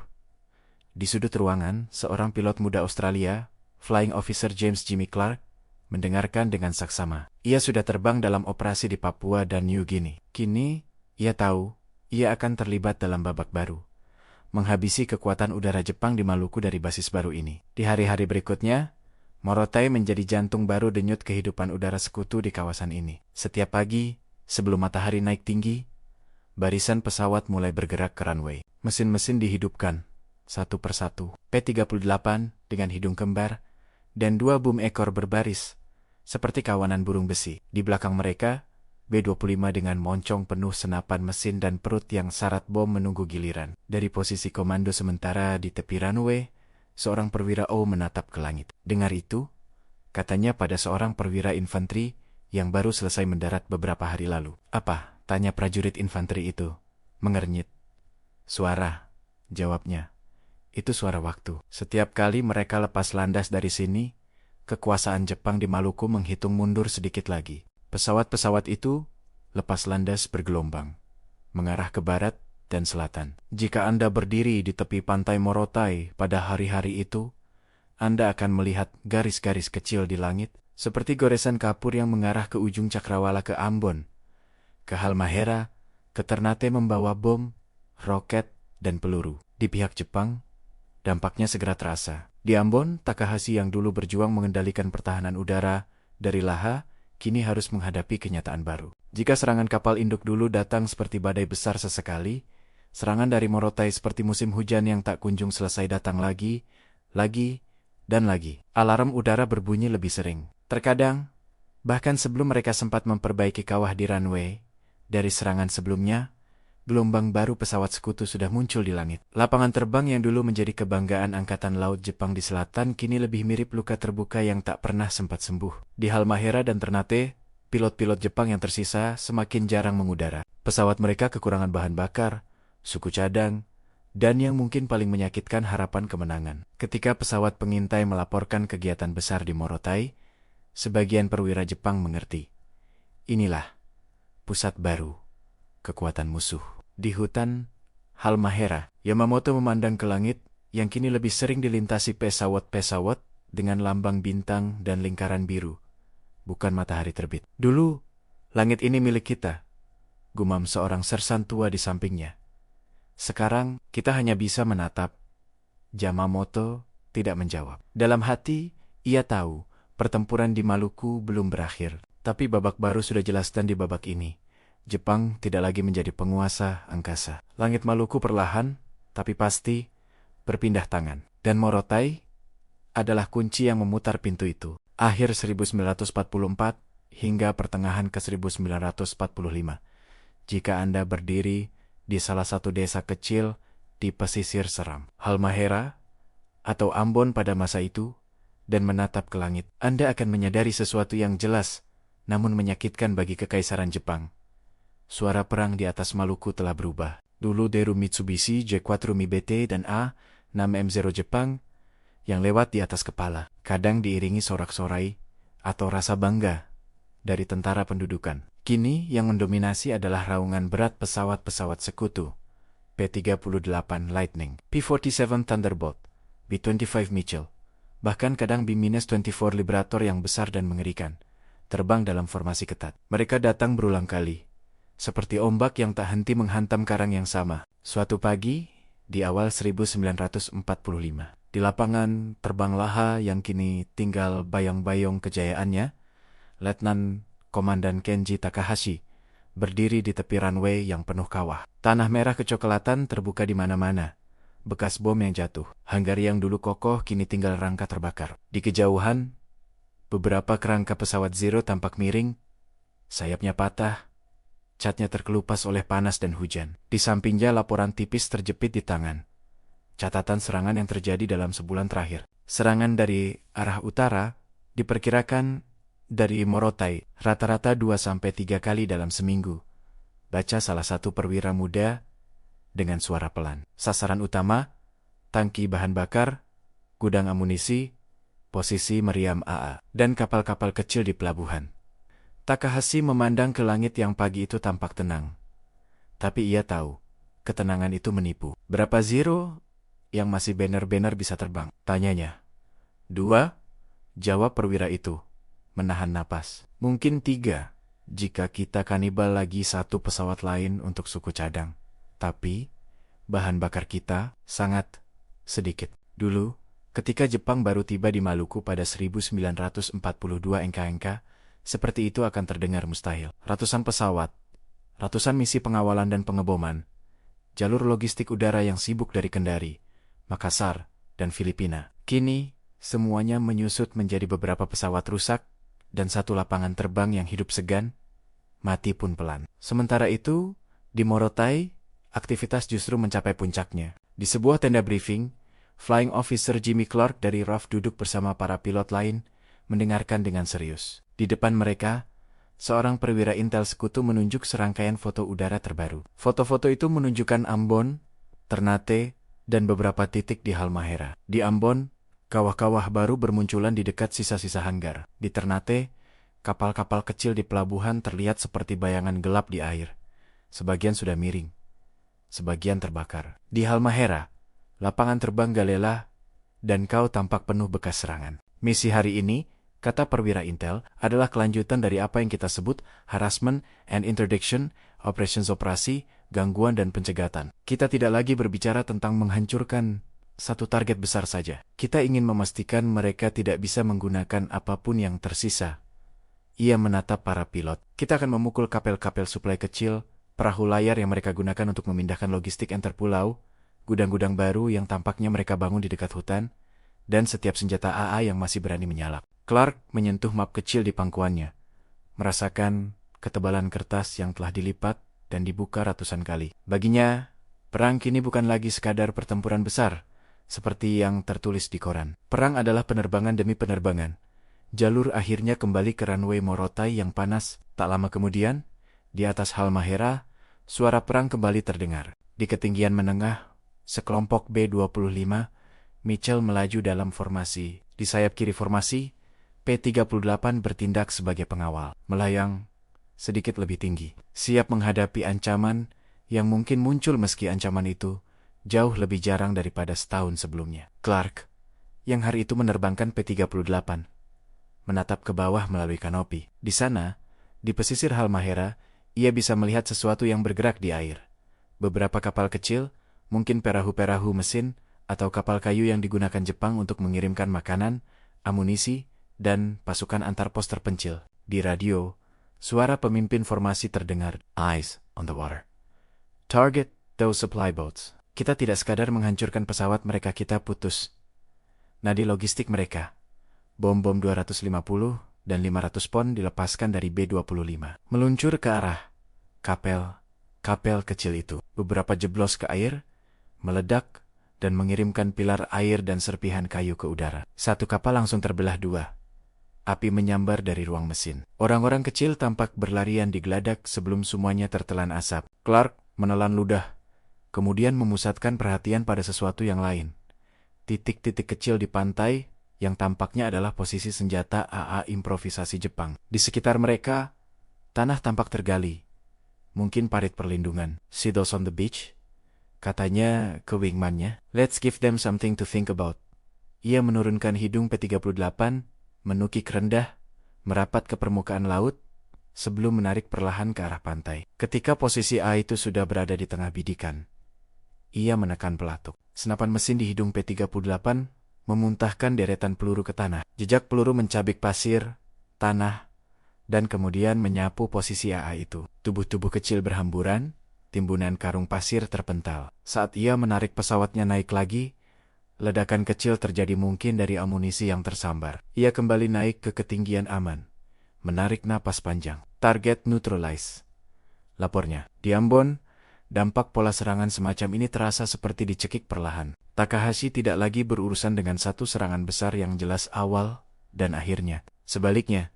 Di sudut ruangan, seorang pilot muda Australia, Flying Officer James Jimmy Clark, mendengarkan dengan saksama. Ia sudah terbang dalam operasi di Papua dan New Guinea. Kini, ia tahu, ia akan terlibat dalam babak baru, menghabisi kekuatan udara Jepang di Maluku dari basis baru ini. Di hari-hari berikutnya, Morotai menjadi jantung baru denyut kehidupan udara sekutu di kawasan ini. Setiap pagi, sebelum matahari naik tinggi, barisan pesawat mulai bergerak ke runway. Mesin-mesin dihidupkan, satu persatu. P-38 dengan hidung kembar, dan 2 bom ekor berbaris, seperti kawanan burung besi. Di belakang mereka, B-25 dengan moncong penuh senapan mesin dan perut yang syarat bom menunggu giliran. Dari posisi komando sementara di tepi runway, seorang perwira O menatap ke langit. Dengar itu, katanya pada seorang perwira infanteri yang baru selesai mendarat beberapa hari lalu. Apa? Tanya prajurit infanteri itu. Mengernyit. Suara, jawabnya. Itu suara waktu. Setiap kali mereka lepas landas dari sini, kekuasaan Jepang di Maluku menghitung mundur sedikit lagi. Pesawat-pesawat itu lepas landas bergelombang, mengarah ke barat dan selatan. Jika Anda berdiri di tepi pantai Morotai pada hari-hari itu, Anda akan melihat garis-garis kecil di langit, seperti goresan kapur yang mengarah ke ujung cakrawala ke Ambon, ke Halmahera, ke Ternate membawa bom, roket, dan peluru. Di pihak Jepang, dampaknya segera terasa. Di Ambon, Takahashi yang dulu berjuang mengendalikan pertahanan udara dari Laha, kini harus menghadapi kenyataan baru. Jika serangan kapal induk dulu datang seperti badai besar sesekali, serangan dari Morotai seperti musim hujan yang tak kunjung selesai datang lagi, dan lagi. Alarm udara berbunyi lebih sering. Terkadang, bahkan sebelum mereka sempat memperbaiki kawah di runway, dari serangan sebelumnya, gelombang baru pesawat sekutu sudah muncul di langit. Lapangan terbang yang dulu menjadi kebanggaan Angkatan Laut Jepang di selatan kini lebih mirip luka terbuka yang tak pernah sempat sembuh. Di Halmahera dan Ternate, pilot-pilot Jepang yang tersisa semakin jarang mengudara. Pesawat mereka kekurangan bahan bakar, suku cadang, dan yang mungkin paling menyakitkan harapan kemenangan. Ketika pesawat pengintai melaporkan kegiatan besar di Morotai, sebagian perwira Jepang mengerti. Inilah pusat baru kekuatan musuh. Di hutan Halmahera, Yamamoto memandang ke langit yang kini lebih sering dilintasi pesawat-pesawat dengan lambang bintang dan lingkaran biru, bukan matahari terbit. Dulu, langit ini milik kita, gumam seorang sersan tua di sampingnya. Sekarang, kita hanya bisa menatap. Yamamoto tidak menjawab. Dalam hati, ia tahu pertempuran di Maluku belum berakhir. Tapi babak baru sudah jelas dan di babak ini, Jepang tidak lagi menjadi penguasa angkasa. Langit Maluku perlahan, tapi pasti, berpindah tangan. Dan Morotai adalah kunci yang memutar pintu itu. Akhir 1944 hingga pertengahan ke 1945. Jika Anda berdiri di salah satu desa kecil di pesisir seram Halmahera atau Ambon pada masa itu, dan menatap ke langit, Anda akan menyadari sesuatu yang jelas, namun menyakitkan bagi Kekaisaran Jepang. Suara perang di atas Maluku telah berubah. Dulu deru Mitsubishi J4 MiBT dan A6M0 Jepang yang lewat di atas kepala, kadang diiringi sorak-sorai atau rasa bangga dari tentara pendudukan. Kini yang mendominasi adalah raungan berat pesawat-pesawat sekutu, P-38 Lightning, P-47 Thunderbolt, B-25 Mitchell, bahkan kadang B-24 Liberator yang besar dan mengerikan, terbang dalam formasi ketat. Mereka datang berulang kali, seperti ombak yang tak henti menghantam karang yang sama. Suatu pagi, di awal 1945, di lapangan terbang Laha yang kini tinggal bayang-bayang kejayaannya, Letnan Komandan Kenji Takahashi berdiri di tepi runway yang penuh kawah. Tanah merah kecoklatan terbuka di mana-mana. Bekas bom yang jatuh. Hanggar yang dulu kokoh kini tinggal rangka terbakar. Di kejauhan, beberapa kerangka pesawat Zero tampak miring, sayapnya patah, catnya terkelupas oleh panas dan hujan. Di sampingnya laporan tipis terjepit di tangan. Catatan serangan yang terjadi dalam sebulan terakhir. Serangan dari arah utara diperkirakan dari Morotai, rata-rata 2-3 kali dalam seminggu. Baca salah satu perwira muda dengan suara pelan. Sasaran utama, tangki bahan bakar, gudang amunisi, posisi meriam AA, dan kapal-kapal kecil di pelabuhan. Takahashi memandang ke langit yang pagi itu tampak tenang. Tapi ia tahu, ketenangan itu menipu. Berapa Zero yang masih benar-benar bisa terbang? Tanyanya. 2, jawab perwira itu, menahan napas. Mungkin 3, jika kita kanibal lagi satu pesawat lain untuk suku cadang. Tapi, bahan bakar kita sangat sedikit. Dulu, ketika Jepang baru tiba di Maluku pada 1942 engka-engka, seperti itu akan terdengar mustahil. Ratusan pesawat, ratusan misi pengawalan dan pengeboman, jalur logistik udara yang sibuk dari Kendari, Makassar, dan Filipina. Kini, semuanya menyusut menjadi beberapa pesawat rusak, dan satu lapangan terbang yang hidup segan, mati pun pelan. Sementara itu, di Morotai, aktivitas justru mencapai puncaknya. Di sebuah tenda briefing, Flying Officer Jimmy Clark dari RAF duduk bersama para pilot lain, mendengarkan dengan serius. Di depan mereka, seorang perwira intel sekutu menunjuk serangkaian foto udara terbaru. Foto-foto itu menunjukkan Ambon, Ternate, dan beberapa titik di Halmahera. Di Ambon, kawah-kawah baru bermunculan di dekat sisa-sisa hanggar. Di Ternate, kapal-kapal kecil di pelabuhan terlihat seperti bayangan gelap di air. Sebagian sudah miring, sebagian terbakar. Di Halmahera, lapangan terbang Galela dan kau tampak penuh bekas serangan. Misi hari ini, kata perwira intel, adalah kelanjutan dari apa yang kita sebut harassment and interdiction, operations operasi, gangguan dan pencegatan. Kita tidak lagi berbicara tentang menghancurkan satu target besar saja. Kita ingin memastikan mereka tidak bisa menggunakan apapun yang tersisa. Ia menatap para pilot. Kita akan memukul kapel-kapel suplai kecil, perahu layar yang mereka gunakan untuk memindahkan logistik antar pulau, gudang-gudang baru yang tampaknya mereka bangun di dekat hutan, dan setiap senjata AA yang masih berani menyalap. Clark menyentuh map kecil di pangkuannya, merasakan ketebalan kertas yang telah dilipat dan dibuka ratusan kali. Baginya, perang kini bukan lagi sekadar pertempuran besar, seperti yang tertulis di koran. Perang adalah penerbangan demi penerbangan. Jalur akhirnya kembali ke runway Morotai yang panas. Tak lama kemudian, di atas Halmahera, suara perang kembali terdengar. Di ketinggian menengah, sekelompok B-25, Mitchell melaju dalam formasi. Di sayap kiri formasi, P-38 bertindak sebagai pengawal, melayang sedikit lebih tinggi, siap menghadapi ancaman yang mungkin muncul meski ancaman itu jauh lebih jarang daripada setahun sebelumnya. Clark, yang hari itu menerbangkan P-38, menatap ke bawah melalui kanopi. Di sana, di pesisir Halmahera, ia bisa melihat sesuatu yang bergerak di air. Beberapa kapal kecil, mungkin perahu-perahu mesin, atau kapal kayu yang digunakan Jepang untuk mengirimkan makanan, amunisi, dan pasukan antar pos terpencil. Di radio, suara pemimpin formasi terdengar. Eyes on the water. Target those supply boats. Kita tidak sekadar menghancurkan pesawat mereka, kita putus nadi logistik mereka. Bom-bom 250 dan 500 pon dilepaskan dari B-25. Meluncur ke arah kapel kecil itu. Beberapa jeblos ke air, meledak, dan mengirimkan pilar air dan serpihan kayu ke udara. Satu kapal langsung terbelah dua. Api menyambar dari ruang mesin. Orang-orang kecil tampak berlarian di geladak sebelum semuanya tertelan asap. Clark menelan ludah, kemudian memusatkan perhatian pada sesuatu yang lain. Titik-titik kecil di pantai yang tampaknya adalah posisi senjata AA improvisasi Jepang. Di sekitar mereka, tanah tampak tergali. Mungkin parit perlindungan. See those on the beach? Katanya ke wingman-nya. Let's give them something to think about. Ia menurunkan hidung P-38, menukik rendah, merapat ke permukaan laut, sebelum menarik perlahan ke arah pantai. Ketika posisi A itu sudah berada di tengah bidikan, ia menekan pelatuk. Senapan mesin di hidung P-38 memuntahkan deretan peluru ke tanah. Jejak peluru mencabik pasir, tanah, dan kemudian menyapu posisi AA itu. Tubuh-tubuh kecil berhamburan, timbunan karung pasir terpental. Saat ia menarik pesawatnya naik lagi, ledakan kecil terjadi mungkin dari amunisi yang tersambar. Ia kembali naik ke ketinggian aman, menarik napas panjang. Target neutralize. Lapornya, di Ambon, dampak pola serangan semacam ini terasa seperti dicekik perlahan. Takahashi tidak lagi berurusan dengan satu serangan besar yang jelas awal dan akhirnya. Sebaliknya,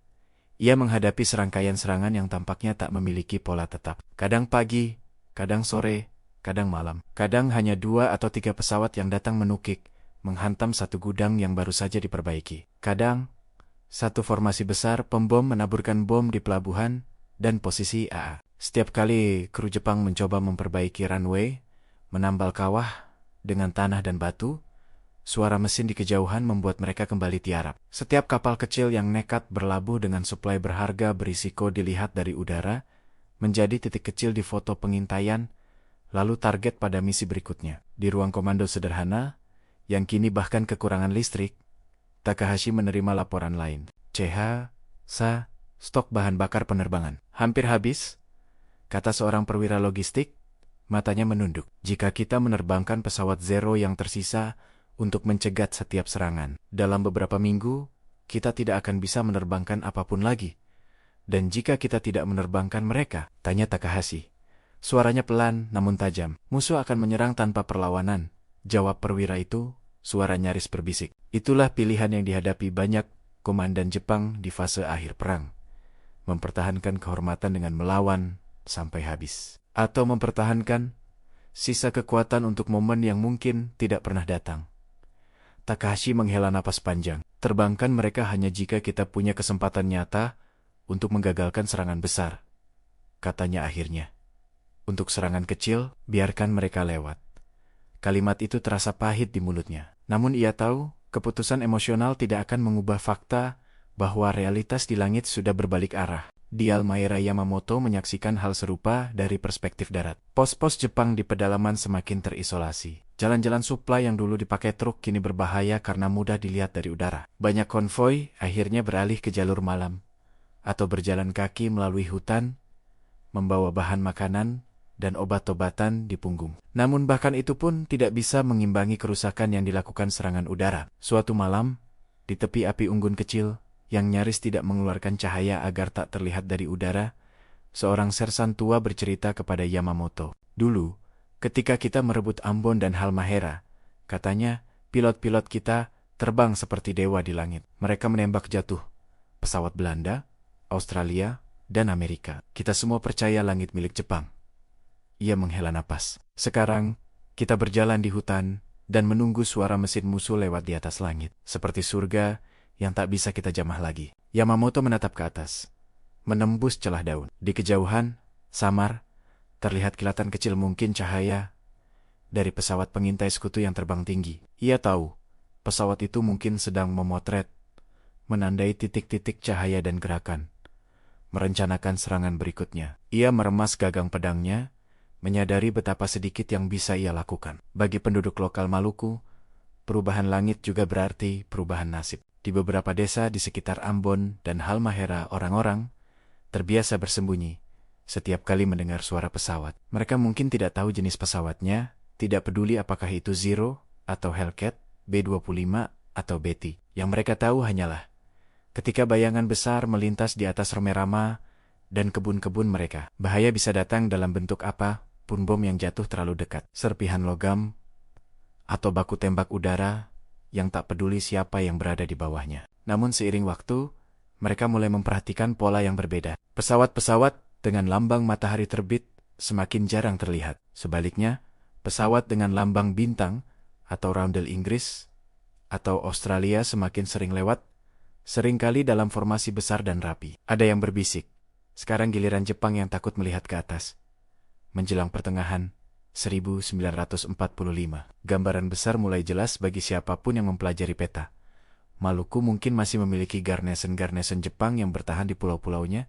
ia menghadapi serangkaian serangan yang tampaknya tak memiliki pola tetap. Kadang pagi, kadang sore, kadang malam. Kadang hanya 2 atau 3 pesawat yang datang menukik, menghantam satu gudang yang baru saja diperbaiki. Kadang, satu formasi besar pembom menaburkan bom di pelabuhan dan posisi AA. Setiap kali kru Jepang mencoba memperbaiki runway, menambal kawah dengan tanah dan batu, suara mesin di kejauhan membuat mereka kembali tiarap. Setiap kapal kecil yang nekat berlabuh dengan suplai berharga berisiko dilihat dari udara, menjadi titik kecil di foto pengintaian, lalu target pada misi berikutnya. Di ruang komando sederhana, yang kini bahkan kekurangan listrik, Takahashi menerima laporan lain. Stok bahan bakar penerbangan hampir habis, kata seorang perwira logistik, matanya menunduk. Jika kita menerbangkan pesawat Zero yang tersisa untuk mencegat setiap serangan, dalam beberapa minggu, kita tidak akan bisa menerbangkan apapun lagi. Dan jika kita tidak menerbangkan mereka, tanya Takahashi. Suaranya pelan namun tajam. Musuh akan menyerang tanpa perlawanan, jawab perwira itu, suara nyaris berbisik. Itulah pilihan yang dihadapi banyak komandan Jepang di fase akhir perang. Mempertahankan kehormatan dengan melawan sampai habis. Atau mempertahankan sisa kekuatan untuk momen yang mungkin tidak pernah datang. Takahashi menghela napas panjang. Terbangkan mereka hanya jika kita punya kesempatan nyata untuk menggagalkan serangan besar, katanya akhirnya. Untuk serangan kecil, biarkan mereka lewat. Kalimat itu terasa pahit di mulutnya. Namun ia tahu, keputusan emosional tidak akan mengubah fakta bahwa realitas di langit sudah berbalik arah. Di Halmahera Yamamoto menyaksikan hal serupa dari perspektif darat. Pos-pos Jepang di pedalaman semakin terisolasi. Jalan-jalan suplai yang dulu dipakai truk kini berbahaya karena mudah dilihat dari udara. Banyak konvoi akhirnya beralih ke jalur malam, atau berjalan kaki melalui hutan, membawa bahan makanan dan obat-obatan di punggung. Namun bahkan itu pun tidak bisa mengimbangi kerusakan yang dilakukan serangan udara. Suatu malam, di tepi api unggun kecil, yang nyaris tidak mengeluarkan cahaya agar tak terlihat dari udara, seorang sersan tua bercerita kepada Yamamoto. Dulu, ketika kita merebut Ambon dan Halmahera, katanya, pilot-pilot kita terbang seperti dewa di langit. Mereka menembak jatuh pesawat Belanda, Australia, dan Amerika. Kita semua percaya langit milik Jepang. Ia menghela napas. Sekarang, kita berjalan di hutan dan menunggu suara mesin musuh lewat di atas langit. Seperti surga yang tak bisa kita jamah lagi. Yamamoto menatap ke atas, menembus celah daun. Di kejauhan, samar, terlihat kilatan kecil mungkin cahaya dari pesawat pengintai sekutu yang terbang tinggi. Ia tahu, pesawat itu mungkin sedang memotret, menandai titik-titik cahaya dan gerakan, merencanakan serangan berikutnya. Ia meremas gagang pedangnya, menyadari betapa sedikit yang bisa ia lakukan. Bagi penduduk lokal Maluku, perubahan langit juga berarti perubahan nasib. Di beberapa desa di sekitar Ambon dan Halmahera, orang-orang terbiasa bersembunyi setiap kali mendengar suara pesawat. Mereka mungkin tidak tahu jenis pesawatnya, tidak peduli apakah itu Zero atau Hellcat, B-25 atau Betty. Yang mereka tahu hanyalah ketika bayangan besar melintas di atas Romerama dan kebun-kebun mereka, bahaya bisa datang dalam bentuk apa pun, bom yang jatuh terlalu dekat, serpihan logam, atau baku tembak udara yang tak peduli siapa yang berada di bawahnya. Namun seiring waktu, mereka mulai memperhatikan pola yang berbeda. Pesawat-pesawat dengan lambang matahari terbit semakin jarang terlihat. Sebaliknya, pesawat dengan lambang bintang atau roundel Inggris atau Australia semakin sering lewat, seringkali dalam formasi besar dan rapi. Ada yang berbisik, sekarang giliran Jepang yang takut melihat ke atas. Menjelang pertengahan 1945, gambaran besar mulai jelas bagi siapapun yang mempelajari peta. Maluku mungkin masih memiliki garnison-garnison Jepang yang bertahan di pulau-pulaunya,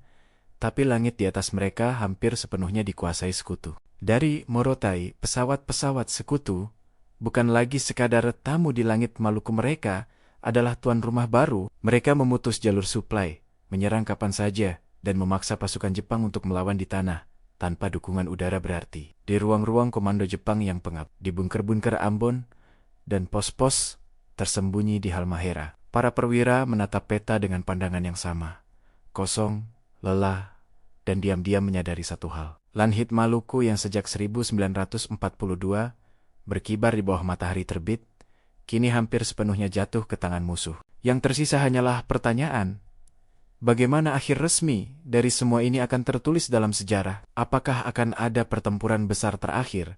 tapi langit di atas mereka hampir sepenuhnya dikuasai sekutu. Dari Morotai, pesawat-pesawat sekutu bukan lagi sekadar tamu di langit. Maluku mereka adalah tuan rumah baru. Mereka memutus jalur suplai, menyerang kapan saja, dan memaksa pasukan Jepang untuk melawan di tanah, tanpa dukungan udara berarti. Di ruang-ruang komando Jepang yang pengap, di bunker-bunker Ambon, dan pos-pos tersembunyi di Halmahera, para perwira menatap peta dengan pandangan yang sama. Kosong, lelah, dan diam-diam menyadari satu hal. Langit Maluku yang sejak 1942 berkibar di bawah matahari terbit, kini hampir sepenuhnya jatuh ke tangan musuh. Yang tersisa hanyalah pertanyaan, bagaimana akhir resmi dari semua ini akan tertulis dalam sejarah? Apakah akan ada pertempuran besar terakhir?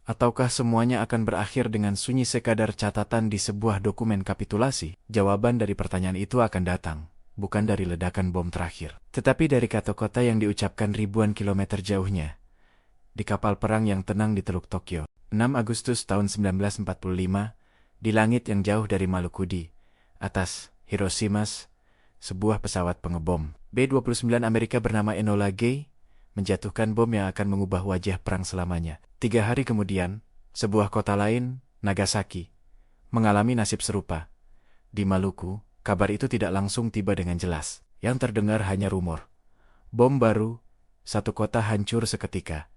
Ataukah semuanya akan berakhir dengan sunyi sekadar catatan di sebuah dokumen kapitulasi? Jawaban dari pertanyaan itu akan datang, bukan dari ledakan bom terakhir, tetapi dari kata-kata yang diucapkan ribuan kilometer jauhnya, di kapal perang yang tenang di Teluk Tokyo. 6 Agustus tahun 1945, di langit yang jauh dari Maluku, di atas Hiroshima, sebuah pesawat pengebom B-29 Amerika bernama Enola Gay menjatuhkan bom yang akan mengubah wajah perang selamanya. 3 hari kemudian, sebuah kota lain, Nagasaki, mengalami nasib serupa. Di Maluku, kabar itu tidak langsung tiba dengan jelas. Yang terdengar hanya rumor. Bom baru, satu kota hancur seketika.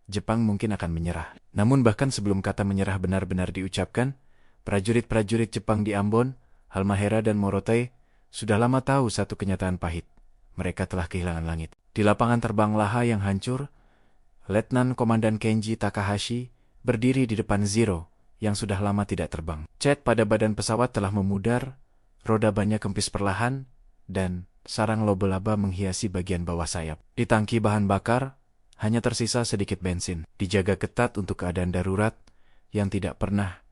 Jepang mungkin akan menyerah. Namun bahkan sebelum kata menyerah benar-benar diucapkan, prajurit-prajurit Jepang di Ambon, Halmahera dan Morotai sudah lama tahu satu kenyataan pahit. Mereka telah kehilangan langit. Di lapangan terbang Laha yang hancur, Letnan Komandan Kenji Takahashi berdiri di depan Zero yang sudah lama tidak terbang. Cat pada badan pesawat telah memudar, roda bannya kempis perlahan, dan sarang laba-laba menghiasi bagian bawah sayap. Di tangki bahan bakar, hanya tersisa sedikit bensin. Dijaga ketat untuk keadaan darurat yang tidak pernah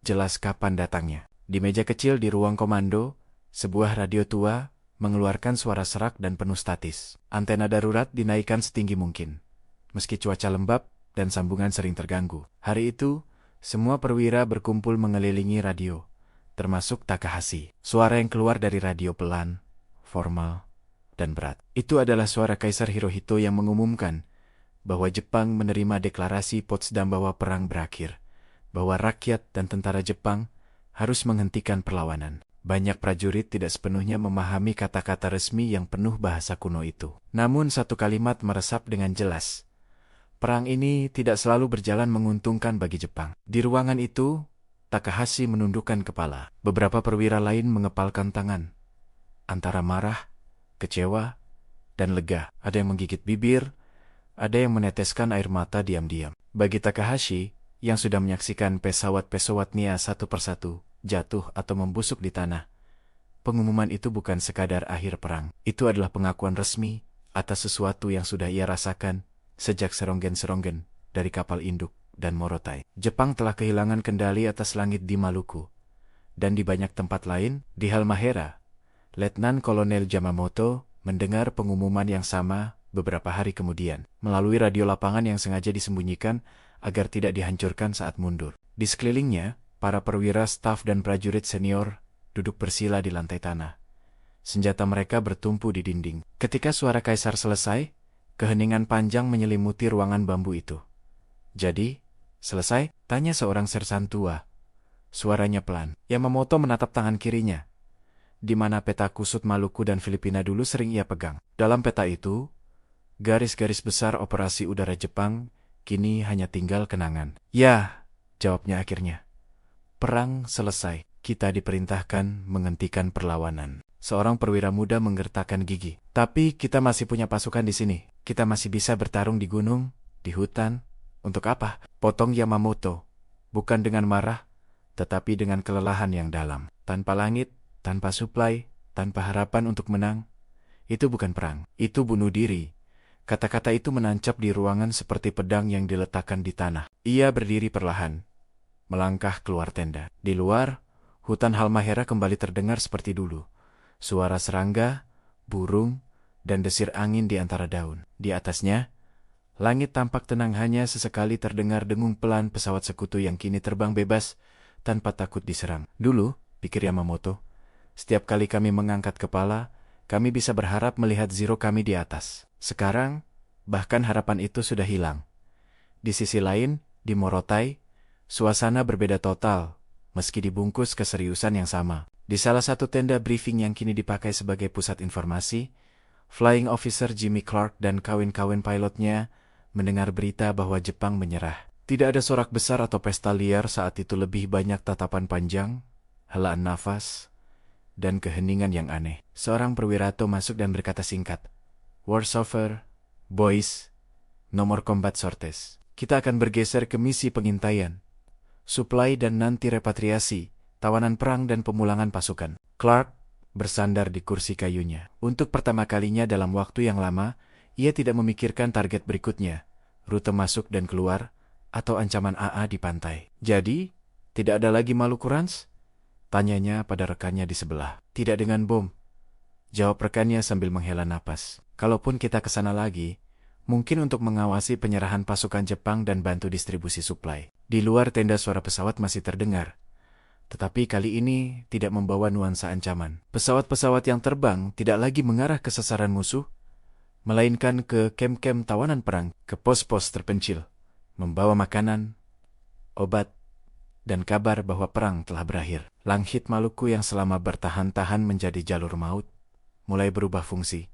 jelas kapan datangnya. Di meja kecil di ruang komando, sebuah radio tua mengeluarkan suara serak dan penuh statis. Antena darurat dinaikkan setinggi mungkin, meski cuaca lembab dan sambungan sering terganggu. Hari itu, semua perwira berkumpul mengelilingi radio, termasuk Takahashi. Suara yang keluar dari radio pelan, formal, dan berat. Itu adalah suara Kaisar Hirohito yang mengumumkan bahwa Jepang menerima deklarasi Potsdam bahwa perang berakhir, bahwa rakyat dan tentara Jepang harus menghentikan perlawanan. Banyak prajurit tidak sepenuhnya memahami kata-kata resmi yang penuh bahasa kuno itu. Namun satu kalimat meresap dengan jelas. Perang ini tidak selalu berjalan menguntungkan bagi Jepang. Di ruangan itu, Takahashi menundukkan kepala. Beberapa perwira lain mengepalkan tangan, antara marah, kecewa, dan lega. Ada yang menggigit bibir, ada yang meneteskan air mata diam-diam. Bagi Takahashi, yang sudah menyaksikan pesawat-pesawat Nia satu persatu jatuh atau membusuk di tanah, pengumuman itu bukan sekadar akhir perang. Itu adalah pengakuan resmi atas sesuatu yang sudah ia rasakan sejak seronggen-seronggen dari kapal induk dan Morotai. Jepang telah kehilangan kendali atas langit di Maluku, dan di banyak tempat lain. Di Halmahera, Letnan Kolonel Yamamoto mendengar pengumuman yang sama beberapa hari kemudian, melalui radio lapangan yang sengaja disembunyikan agar tidak dihancurkan saat mundur. Di sekelilingnya, para perwira, staf, dan prajurit senior duduk bersila di lantai tanah. Senjata mereka bertumpu di dinding. Ketika suara Kaisar selesai, keheningan panjang menyelimuti ruangan bambu itu. Jadi, selesai? Tanya seorang sersan tua. Suaranya pelan. Yamamoto menatap tangan kirinya. di mana peta kusut Maluku dan Filipina dulu sering ia pegang. Dalam peta itu, garis-garis besar operasi udara Jepang kini hanya tinggal kenangan. Ya, jawabnya akhirnya. Perang selesai. Kita diperintahkan menghentikan perlawanan. Seorang perwira muda menggertakkan gigi. Tapi kita masih punya pasukan di sini. Kita masih bisa bertarung di gunung, di hutan. Untuk apa? Potong Yamamoto. Bukan dengan marah, tetapi dengan kelelahan yang dalam. Tanpa langit, tanpa suplai, tanpa harapan untuk menang. Itu bukan perang. Itu bunuh diri. Kata-kata itu menancap di ruangan seperti pedang yang diletakkan di tanah. Ia berdiri perlahan, melangkah keluar tenda. Di luar, hutan Halmahera kembali terdengar seperti dulu. Suara serangga, burung, dan desir angin di antara daun. Di atasnya, langit tampak tenang, hanya sesekali terdengar dengung pelan pesawat sekutu yang kini terbang bebas tanpa takut diserang. Dulu, pikir Yamamoto, setiap kali kami mengangkat kepala, kami bisa berharap melihat Zero kami di atas. Sekarang, bahkan harapan itu sudah hilang. Di sisi lain, di Morotai, suasana berbeda total, meski dibungkus keseriusan yang sama. Di salah satu tenda briefing yang kini dipakai sebagai pusat informasi, Flying Officer Jimmy Clark dan kawan-kawan pilotnya mendengar berita bahwa Jepang menyerah. Tidak ada sorak besar atau pesta liar saat itu, lebih banyak tatapan panjang, helaan nafas, dan keheningan yang aneh. Seorang perwirato masuk dan berkata singkat, "War's over, boys. Nomor combat sortes. Kita akan bergeser ke misi pengintaian, suplai dan nanti repatriasi, tawanan perang dan pemulangan pasukan." Clark bersandar di kursi kayunya. Untuk pertama kalinya dalam waktu yang lama, ia tidak memikirkan target berikutnya, rute masuk dan keluar, atau ancaman AA di pantai. "Jadi, tidak ada lagi Maluku Rans?" tanyanya pada rekannya di sebelah. "Tidak dengan bom," jawab rekannya sambil menghela napas. "Kalaupun kita ke sana lagi, mungkin untuk mengawasi penyerahan pasukan Jepang dan bantu distribusi suplai." Di luar tenda suara pesawat masih terdengar, tetapi kali ini tidak membawa nuansa ancaman. Pesawat-pesawat yang terbang tidak lagi mengarah ke sasaran musuh, melainkan ke kem-kem tawanan perang, ke pos-pos terpencil, membawa makanan, obat, dan kabar bahwa perang telah berakhir. Langit Maluku yang selama bertahan-tahan menjadi jalur maut, mulai berubah fungsi.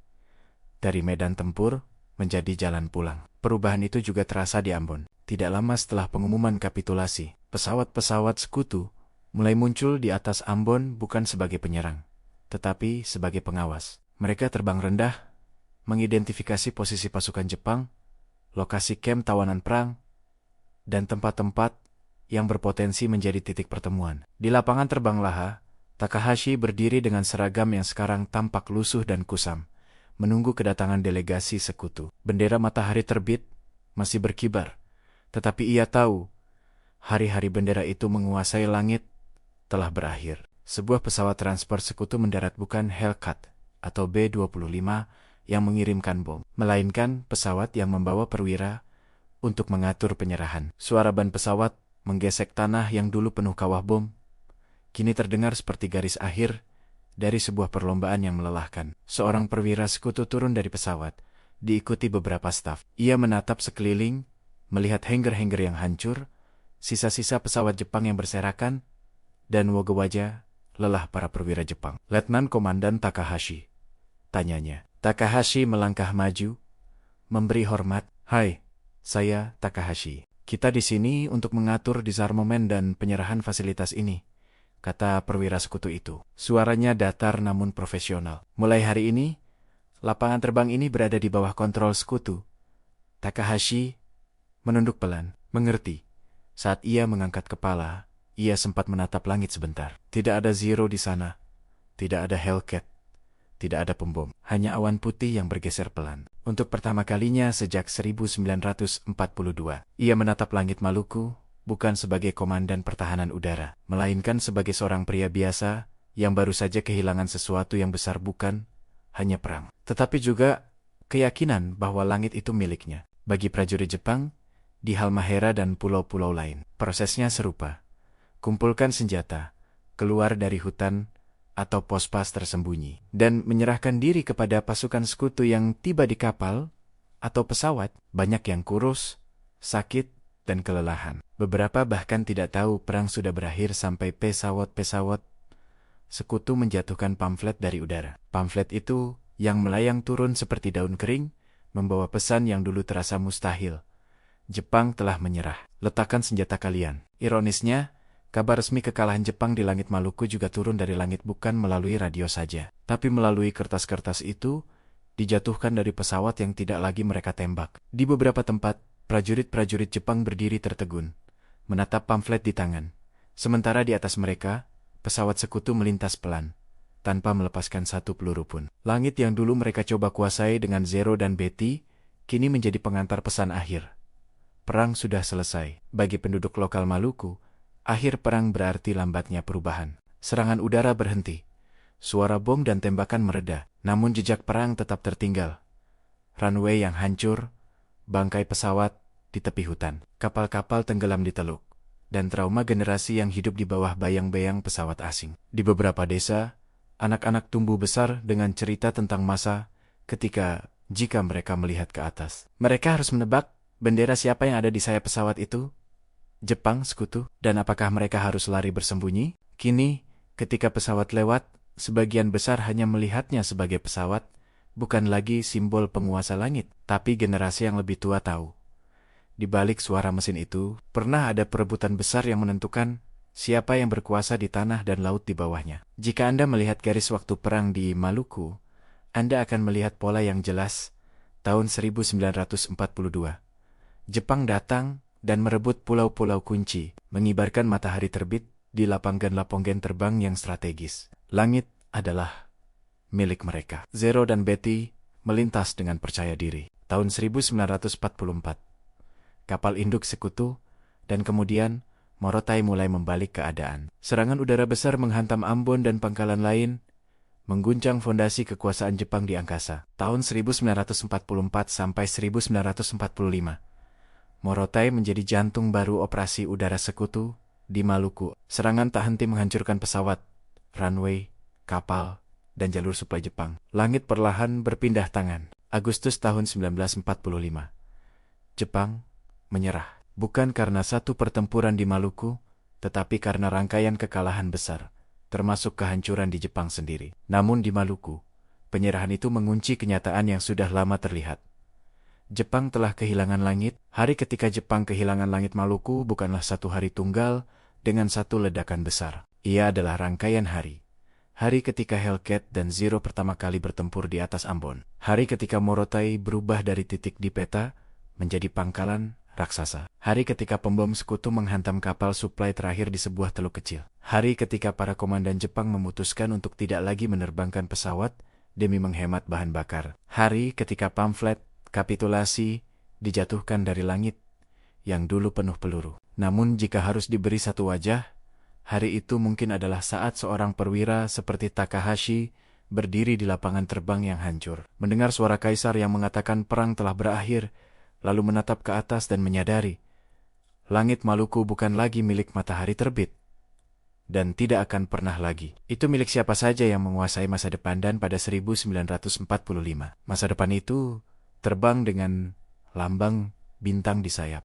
Dari medan tempur menjadi jalan pulang. Perubahan itu juga terasa di Ambon. Tidak lama setelah pengumuman kapitulasi, pesawat-pesawat sekutu mulai muncul di atas Ambon bukan sebagai penyerang, tetapi sebagai pengawas. Mereka terbang rendah, mengidentifikasi posisi pasukan Jepang, lokasi kem tawanan perang, dan tempat-tempat yang berpotensi menjadi titik pertemuan. Di lapangan terbang Laha, Takahashi berdiri dengan seragam yang sekarang tampak lusuh dan kusam, menunggu kedatangan delegasi sekutu. Bendera matahari terbit masih berkibar, tetapi ia tahu hari-hari bendera itu menguasai langit telah berakhir. Sebuah pesawat transport sekutu mendarat, bukan Hellcat atau B-25 yang mengirimkan bom, melainkan pesawat yang membawa perwira untuk mengatur penyerahan. Suara ban pesawat menggesek tanah yang dulu penuh kawah bom, kini terdengar seperti garis akhir dari sebuah perlombaan yang melelahkan. Seorang perwira sekutu turun dari pesawat, diikuti beberapa staf. Ia menatap sekeliling, melihat hangar-hangar yang hancur, sisa-sisa pesawat Jepang yang berserakan, dan wajah lelah para perwira Jepang. "Letnan Komandan Takahashi?" tanyanya. Takahashi melangkah maju, memberi hormat. "Hai, saya Takahashi. Kita di sini untuk mengatur disarmamen dan penyerahan fasilitas ini," kata perwira sekutu itu. Suaranya datar namun profesional. "Mulai hari ini, lapangan terbang ini berada di bawah kontrol sekutu." Takahashi menunduk pelan. Mengerti. Saat ia mengangkat kepala, ia sempat menatap langit sebentar. Tidak ada Zero di sana. Tidak ada Hellcat. Tidak ada pembom. Hanya awan putih yang bergeser pelan. Untuk pertama kalinya sejak 1942, ia menatap langit Maluku bukan sebagai komandan pertahanan udara, melainkan sebagai seorang pria biasa yang baru saja kehilangan sesuatu yang besar, bukan hanya perang, tetapi juga keyakinan bahwa langit itu miliknya. Bagi prajurit Jepang, di Halmahera dan pulau-pulau lain, prosesnya serupa. Kumpulkan senjata, keluar dari hutan atau pos-pas tersembunyi, dan menyerahkan diri kepada pasukan sekutu yang tiba di kapal atau pesawat. Banyak yang kurus, sakit, dan kelelahan. Beberapa bahkan tidak tahu perang sudah berakhir sampai pesawat-pesawat Sekutu menjatuhkan pamflet dari udara. Pamflet itu, yang melayang turun seperti daun kering, membawa pesan yang dulu terasa mustahil. Jepang telah menyerah. Letakkan senjata kalian. Ironisnya, kabar resmi kekalahan Jepang di langit Maluku juga turun dari langit bukan melalui radio saja, tapi melalui kertas-kertas itu, dijatuhkan dari pesawat yang tidak lagi mereka tembak. Di beberapa tempat, prajurit-prajurit Jepang berdiri tertegun, menatap pamflet di tangan. Sementara di atas mereka, pesawat sekutu melintas pelan, tanpa melepaskan satu peluru pun. Langit yang dulu mereka coba kuasai dengan Zero dan Betty, kini menjadi pengantar pesan akhir. Perang sudah selesai. Bagi penduduk lokal Maluku, akhir perang berarti lambatnya perubahan. Serangan udara berhenti. Suara bom dan tembakan mereda, namun jejak perang tetap tertinggal. Runway yang hancur, bangkai pesawat di tepi hutan, kapal-kapal tenggelam di teluk, dan trauma generasi yang hidup di bawah bayang-bayang pesawat asing. Di beberapa desa, anak-anak tumbuh besar dengan cerita tentang masa ketika jika mereka melihat ke atas, mereka harus menebak bendera siapa yang ada di sayap pesawat itu? Jepang, sekutu? Dan apakah mereka harus lari bersembunyi? Kini, ketika pesawat lewat, sebagian besar hanya melihatnya sebagai pesawat, bukan lagi simbol penguasa langit. Tapi generasi yang lebih tua tahu. Di balik suara mesin itu, pernah ada perebutan besar yang menentukan siapa yang berkuasa di tanah dan laut di bawahnya. Jika Anda melihat garis waktu perang di Maluku, Anda akan melihat pola yang jelas. Tahun 1942. Jepang datang dan merebut pulau-pulau kunci, mengibarkan matahari terbit di lapanggan-lapanggan terbang yang strategis. Langit adalah milik mereka. Zero dan Betty melintas dengan percaya diri. Tahun 1944, kapal induk sekutu, dan kemudian Morotai mulai membalik keadaan. Serangan udara besar menghantam Ambon dan pangkalan lain, mengguncang fondasi kekuasaan Jepang di angkasa. Tahun 1944 sampai 1945. Morotai menjadi jantung baru operasi udara sekutu di Maluku. Serangan tak henti menghancurkan pesawat, runway, kapal, dan jalur suplai Jepang. Langit perlahan berpindah tangan. Agustus tahun 1945. Jepang menyerah. Bukan karena satu pertempuran di Maluku, tetapi karena rangkaian kekalahan besar, termasuk kehancuran di Jepang sendiri. Namun di Maluku, penyerahan itu mengunci kenyataan yang sudah lama terlihat. Jepang telah kehilangan langit. Hari ketika Jepang kehilangan langit Maluku bukanlah satu hari tunggal dengan satu ledakan besar. Ia adalah rangkaian hari. Hari ketika Hellcat dan Zero pertama kali bertempur di atas Ambon. Hari ketika Morotai berubah dari titik di peta menjadi pangkalan raksasa. Hari ketika pembom sekutu menghantam kapal suplai terakhir di sebuah teluk kecil. Hari ketika para komandan Jepang memutuskan untuk tidak lagi menerbangkan pesawat demi menghemat bahan bakar. Hari ketika pamflet kapitulasi dijatuhkan dari langit yang dulu penuh peluru. Namun jika harus diberi satu wajah, hari itu mungkin adalah saat seorang perwira seperti Takahashi berdiri di lapangan terbang yang hancur, mendengar suara kaisar yang mengatakan perang telah berakhir, lalu menatap ke atas dan menyadari langit Maluku bukan lagi milik matahari terbit dan tidak akan pernah lagi. Itu milik siapa saja yang menguasai masa depan. Dan pada 1945, masa depan itu terbang dengan lambang bintang di sayap.